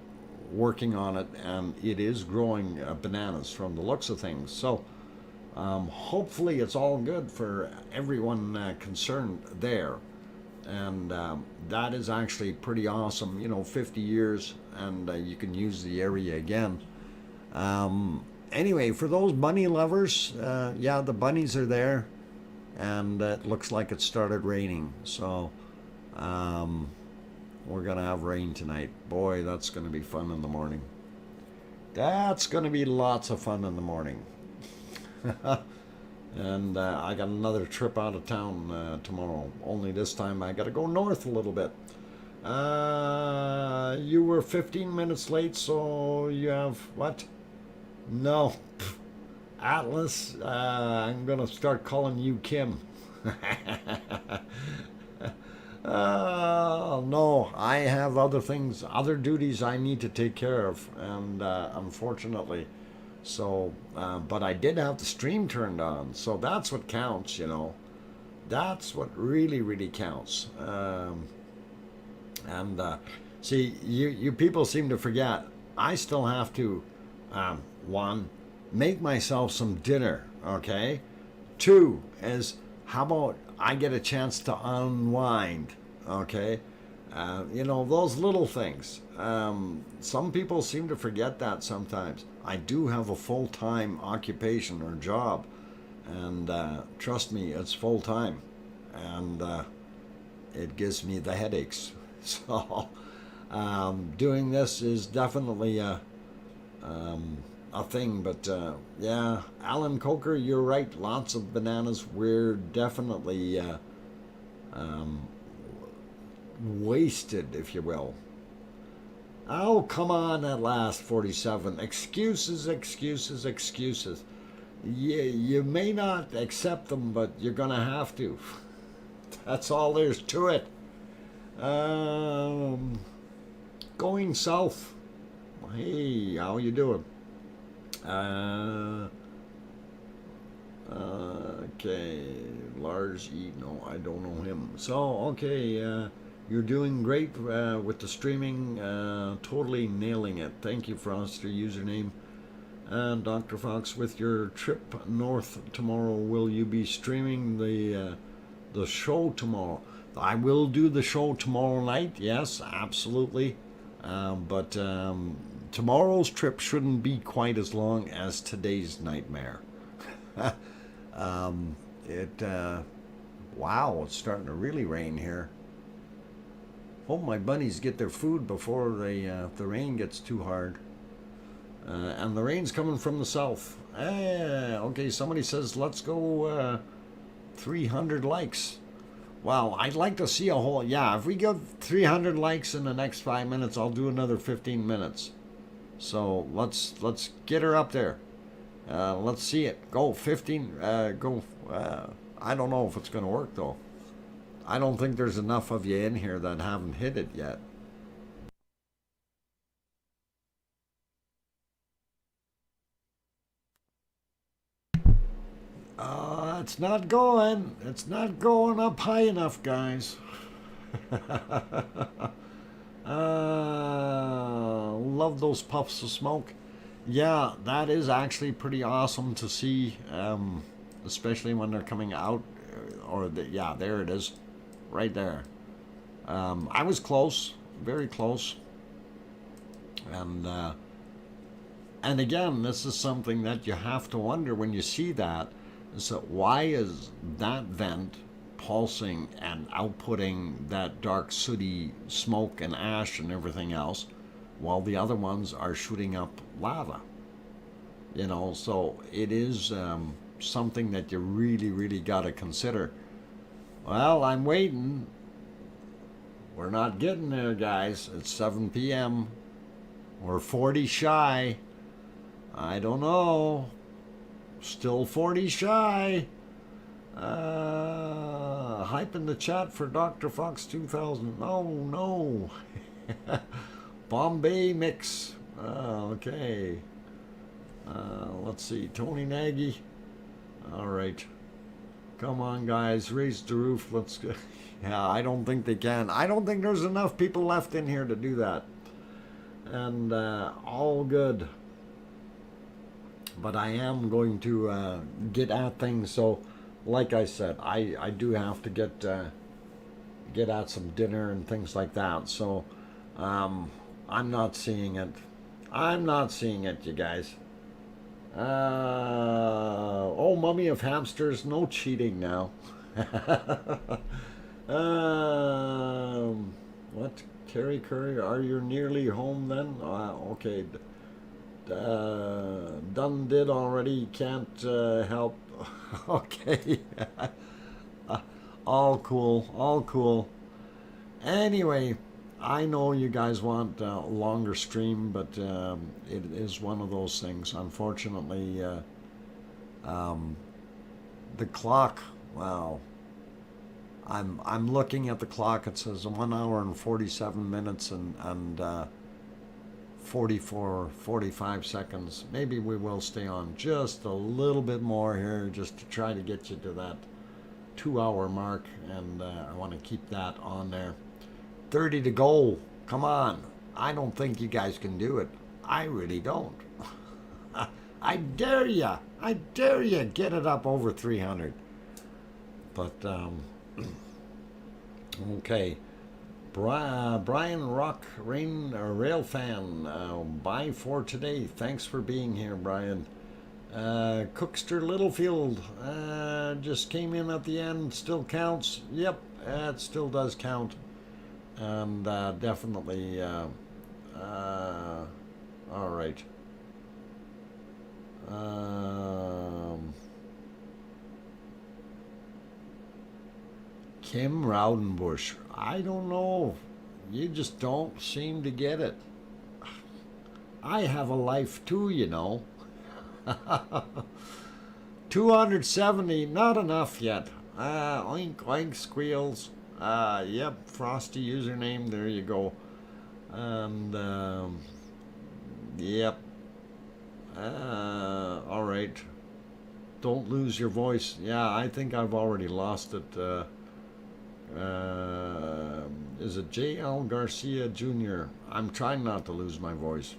working on it, and it is growing bananas from the looks of things. So hopefully it's all good for everyone concerned there. And that is actually pretty awesome. You know, 50 years and you can use the area again. Anyway, for those bunny lovers, yeah, the bunnies are there, and it looks like it started raining. So we're gonna have rain tonight. Boy, that's gonna be fun in the morning. That's gonna be lots of fun in the morning. And I got another trip out of town tomorrow. Only this time I got to go north a little bit. You were 15 minutes late, so you have what? No. Atlas, I'm going to start calling you Kim. No, I have other things, other duties I need to take care of. And unfortunately... So, but I did have the stream turned on, so that's what counts, you know. That's what really counts. See, you people seem to forget. I still have to, one, make myself some dinner, okay? Two is, how about I get a chance to unwind, okay? You know, those little things. Some people seem to forget that sometimes. I do have a full-time occupation or job, and trust me, it's full-time, and it gives me the headaches. So doing this is definitely a thing, but yeah, Alan Coker, you're right, lots of bananas. We're definitely wasted, if you will. Oh, come on, at last, 47. Excuses. You may not accept them, but you're going to have to. That's all there's to it. Going south. Hey, how you doing? Okay, Lars E. No, I don't know him. So, okay, you're doing great with the streaming, totally nailing it. Thank you, Froster username. And Dr. Fox, with your trip north tomorrow, will you be streaming the show tomorrow? I will do the show tomorrow night, yes, absolutely. But tomorrow's trip shouldn't be quite as long as today's nightmare. Wow, it's starting to really rain here. Hope my bunnies get their food before the rain gets too hard. And the rain's coming from the south. Okay, somebody says let's go 300 likes. Wow, I'd like to see a whole... Yeah, if we get 300 likes in the next 5 minutes, I'll do another 15 minutes. So let's get her up there. Let's see it. Go 15. Go. I don't know if it's going to work though. I don't think there's enough of you in here that haven't hit it yet. It's not going. It's not going up high enough, guys. Love those puffs of smoke. Yeah, that is actually pretty awesome to see, especially when they're coming out. Yeah, there it is. Right there. I was close, very close. And again, this is something that you have to wonder when you see that. So why is that vent pulsing and outputting that dark sooty smoke and ash and everything else, while the other ones are shooting up lava. You know, so it is something that you really got to consider. Well, I'm waiting. We're not getting there, guys. It's 7 p.m. We're 40 shy. I don't know. Still 40 shy. Hype in the chat for DrFox2000. No. Bombay mix. Okay. Let's see. Tony Nagy. All right. Come on, guys. Raise the roof. Let's go. Yeah, I don't think they can. I don't think there's enough people left in here to do that. And all good. But I am going to get at things. So, like I said, I do have to get at some dinner and things like that. So, I'm not seeing it. I'm not seeing it, you guys. Oh, mummy of hamsters, no cheating now. What? Terry Curry, are you nearly home then? Okay. Done did already, can't help. Okay. All cool. Anyway, I know you guys want a longer stream, but it is one of those things. Unfortunately, the clock, well, I'm looking at the clock. It says 1 hour and 47 minutes and 45 seconds. Maybe we will stay on just a little bit more here, just to try to get you to that 2-hour mark, and I want to keep that on there. 30 to go. Come on. I don't think you guys can do it. I really don't. I dare ya. I dare ya. Get it up over 300. But, okay. Brian Rock Rail Fan. Bye for today. Thanks for being here, Brian. Cookster Littlefield just came in at the end. Still counts. Yep, it still does count. And definitely, all right. Kim Raudenbush. I don't know. You just don't seem to get it. I have a life too, you know. 270, not enough yet. Oink, oink, squeals. Yep, Frosty username, there you go. And, yep. All right. Don't lose your voice. Yeah, I think I've already lost it. Is it J.L. Garcia Jr.? I'm trying not to lose my voice.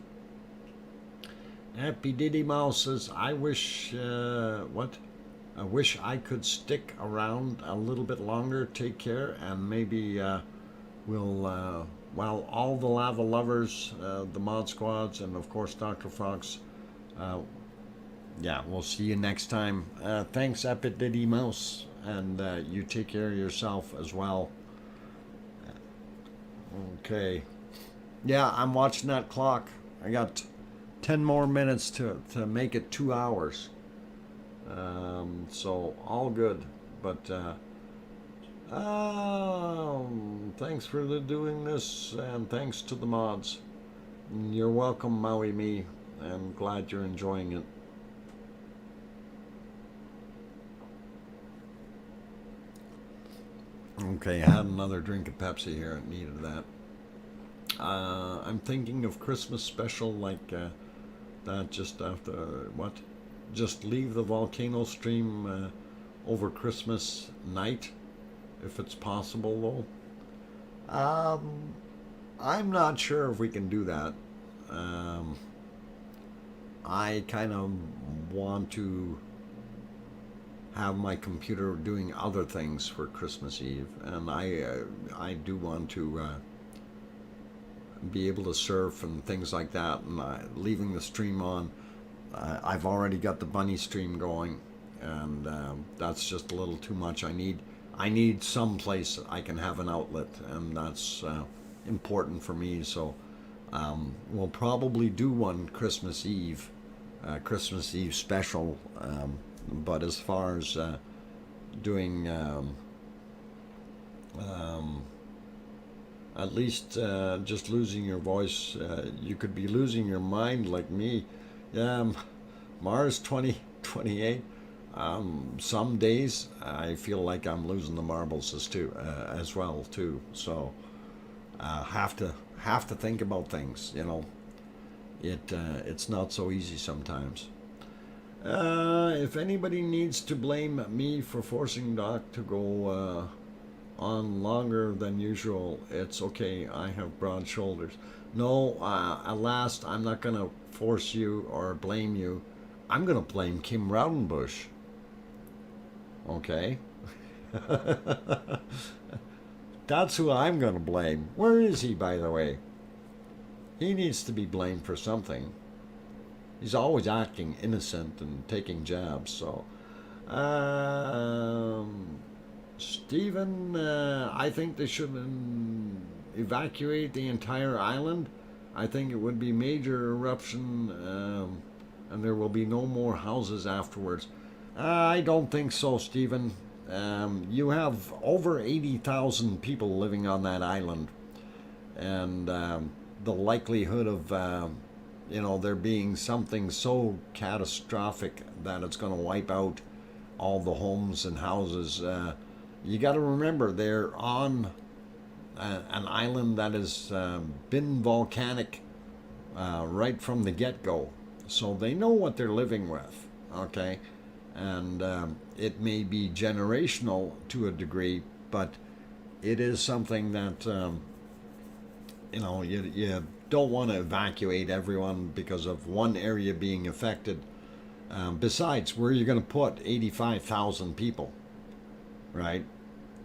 Happy Diddy Mouse says, I wish, what? I wish I could stick around a little bit longer. Take care, and maybe we'll, while all the lava lovers, the mod squads, and of course Dr. Fox, yeah, we'll see you next time. Thanks, Epic Diddy Mouse, and you take care of yourself as well. Okay. Yeah, I'm watching that clock. I got 10 more minutes to make it 2 hours. So all good, but thanks for doing this, and thanks to the mods. You're welcome, Maui Me, and glad you're enjoying it. Okay, I had another drink of Pepsi here. I needed that. I'm thinking of Christmas special like that just after what? Just leave the volcano stream over Christmas night, if it's possible, though. I'm not sure if we can do that. I kind of want to have my computer doing other things for Christmas Eve, and I do want to be able to surf and things like that, and leaving the stream on. I've already got the bunny stream going, and that's just a little too much. I need I need some place I can have an outlet, and that's important for me. So we'll probably do one Christmas Eve special. But as far as doing at least just losing your voice, you could be losing your mind like me. Mars 2028. Some days I feel like I'm losing the marbles as well too. So have to think about things. You know, it's not so easy sometimes. If anybody needs to blame me for forcing Doc to go on longer than usual, it's okay. I have broad shoulders. No, alas, I'm not going to force you or blame you. I'm going to blame Kim Raudenbush. Okay? That's who I'm going to blame. Where is he, by the way? He needs to be blamed for something. He's always acting innocent and taking jabs, so... Stephen, I think they should evacuate the entire island. I think it would be major eruption, and there will be no more houses afterwards. I don't think so, Stephen. You have over 80,000 people living on that island, and the likelihood of there being something so catastrophic that it's going to wipe out all the homes and houses. You got to remember, they're on an island that has been volcanic right from the get-go, so they know what they're living with. Okay. And it may be generational to a degree, but it is something that you don't want to evacuate everyone because of one area being affected. Besides, where are you going to put 85,000 people, right?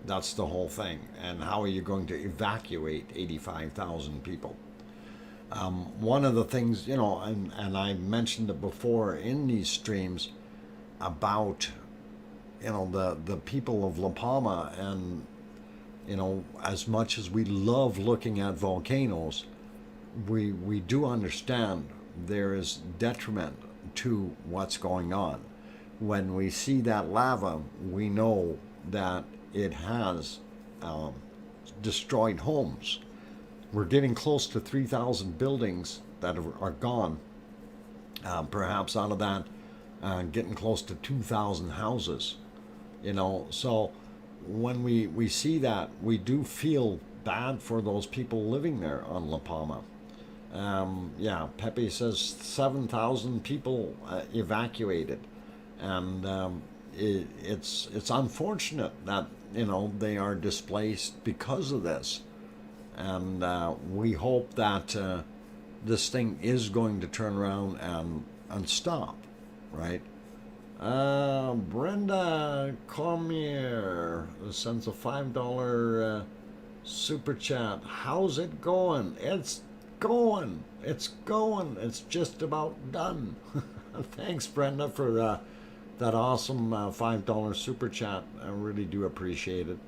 That's the whole thing. And how are you going to evacuate 85,000 people? One of the things, and I mentioned it before in these streams, about the people of La Palma, and as much as we love looking at volcanoes, we do understand there is detriment to what's going on. When we see that lava, we know that it has destroyed homes. We're getting close to 3,000 buildings that are gone. Perhaps out of that, getting close to 2,000 houses, so when we see that, we do feel bad for those people living there on La Palma. Pepe says 7,000 people evacuated, and it's unfortunate that they are displaced because of this, and we hope that this thing is going to turn around and stop. Right? Brenda Cormier sends a $5 super chat. How's it going? It's going. It's just about done. Thanks, Brenda, for that awesome $5 super chat. I really do appreciate it.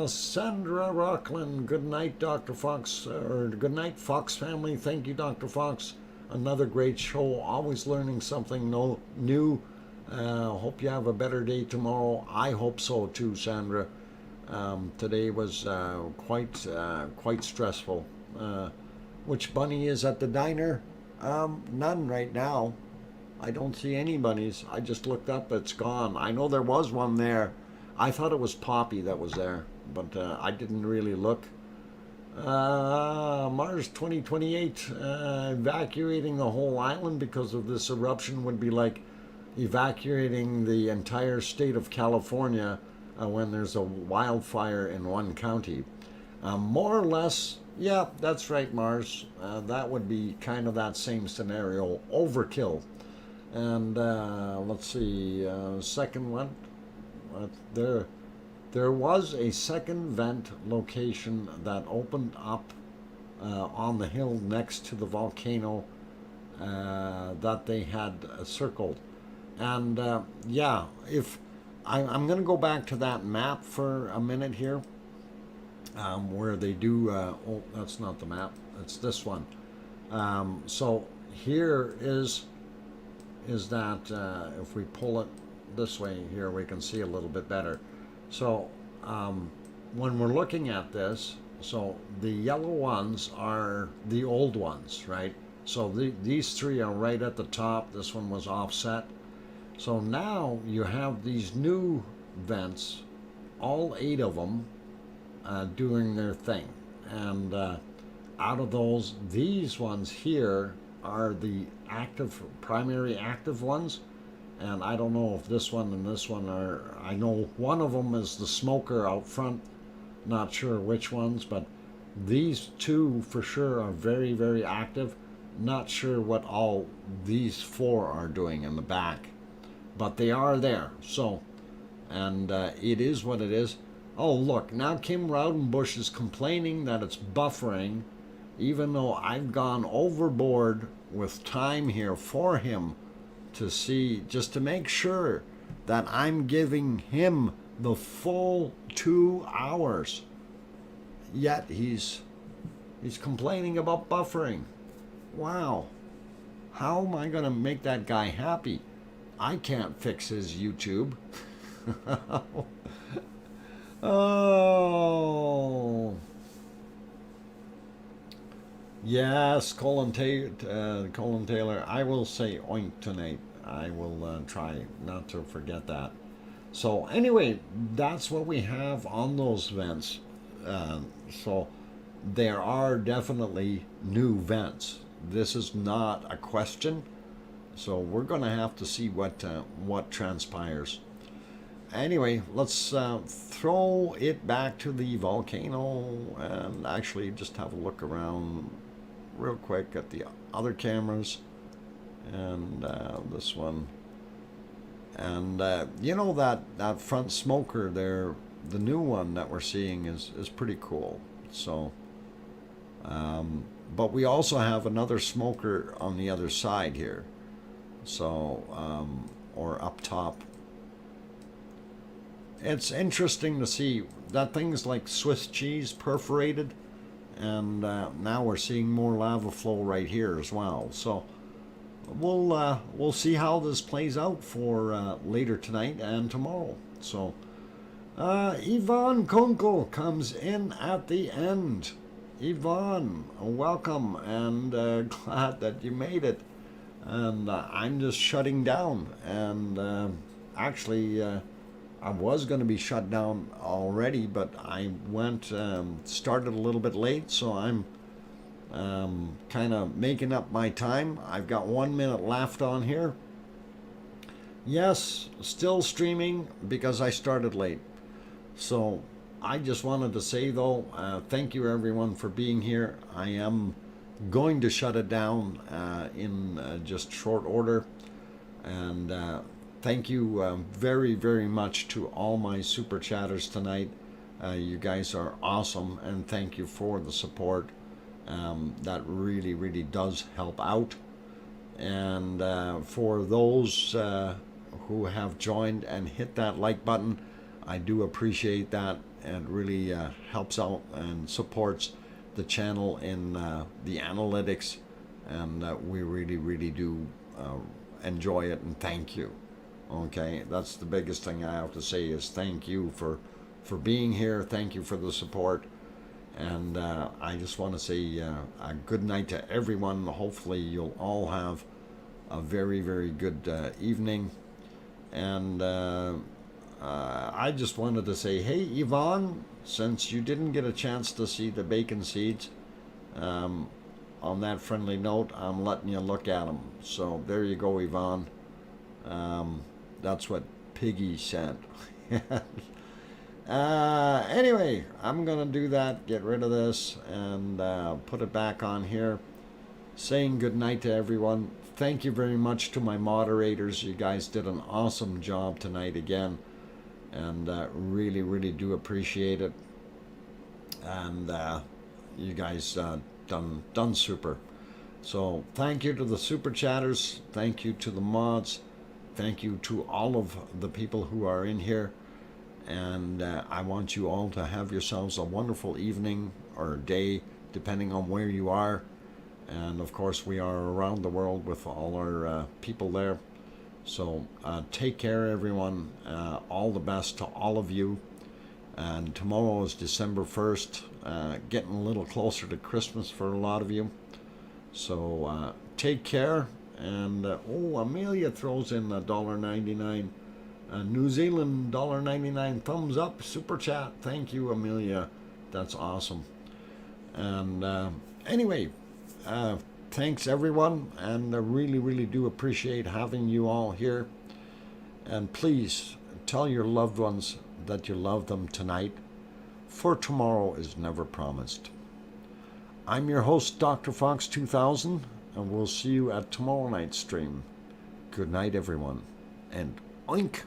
Sandra Rockland, good night, Dr. Fox, or good night, Fox family. Thank you, Dr. Fox. Another great show, always learning something new. Hope you have a better day tomorrow. I hope so too, Sandra. Today was quite stressful. Which bunny is at the diner? None right now. I don't see any bunnies. I just looked up, it's gone. I know there was one there. I thought it was Poppy that was there, but I didn't really look. Mars 2028, evacuating the whole island because of this eruption would be like evacuating the entire state of California when there's a wildfire in one county. More or less, yeah, that's right, Mars. That would be kind of that same scenario, overkill. And let's see, second one, There was a second vent location that opened up on the hill next to the volcano that they had circled. And if I'm going to go back to that map for a minute here, where they do, oh, that's not the map, it's this one. So here is that, if we pull it this way here, we can see a little bit better. So when we're looking at this, so the yellow ones are the old ones, right? So these three are right at the top. This one was offset. So now you have these new vents, all 8 of them, doing their thing. And out of those, these ones here are the active, primary active ones. And I don't know if this one and this one are, I know one of them is the smoker out front. Not sure which ones, but these 2 for sure are very, very active. Not sure what all these 4 are doing in the back, but they are there. So, and it is what it is. Oh, look, now Kim Raudenbush is complaining that it's buffering, even though I've gone overboard with time here for him to see, just to make sure that I'm giving him the full 2 hours. Yet he's complaining about buffering. Wow. How am I going to make that guy happy? I can't fix his YouTube. Oh. Yes, Colin Taylor. I will say oink tonight. I will try not to forget that. So anyway, that's what we have on those vents. So there are definitely new vents. This is not a question. So we're going to have to see what transpires. Anyway, let's throw it back to the volcano and actually just have a look around real quick at the other cameras and this one. And you know, that front smoker there, the new one that we're seeing is pretty cool. So, but we also have another smoker on the other side here. So, or up top. It's interesting to see that thing's like Swiss cheese, perforated, and now we're seeing more lava flow right here as well. So we'll see how this plays out for later tonight and tomorrow. So Yvonne Kunkel comes in at the end. Yvonne, welcome, and glad that you made it. And I'm just shutting down, and actually I was going to be shut down already, but I went started a little bit late, so I'm kind of making up my time. I've got 1 minute left on here. Yes, still streaming because I started late. So I just wanted to say though, thank you everyone for being here. I am going to shut it down in just short order, and thank you very, very much to all my super chatters tonight. You guys are awesome, and thank you for the support. That really, really does help out. And for those who have joined and hit that like button, I do appreciate that. It really helps out and supports the channel in the analytics, and we really, really do enjoy it, and thank you. Okay, that's the biggest thing I have to say is thank you for being here. Thank you for the support, and I just want to say a good night to everyone. Hopefully you'll all have a very, very good evening, and I just wanted to say, hey Yvonne, since you didn't get a chance to see the bacon seeds, on that friendly note, I'm letting you look at them. So there you go, Yvonne. That's what Piggy said. Anyway, I'm gonna do that, get rid of this, and put it back on here. Saying good night to everyone. Thank you very much to my moderators. You guys did an awesome job tonight again, and really, really do appreciate it. And you guys done super. So thank you to the super chatters. Thank you to the mods. thank you to all of the people who are in here. And I want you all to have yourselves a wonderful evening or day, depending on where you are. And of course, we are around the world with all our people there. So take care, everyone. All the best to all of you. And tomorrow is December 1st, getting a little closer to Christmas for a lot of you. So take care. And Amelia throws in $1.99. New Zealand $1.99 thumbs up super chat. Thank you, Amelia. That's awesome. And anyway, thanks everyone, and I really, really do appreciate having you all here. And please tell your loved ones that you love them tonight, for tomorrow is never promised. I'm your host, DrFox2000, and we'll see you at tomorrow night's stream. Good night, everyone, and oink!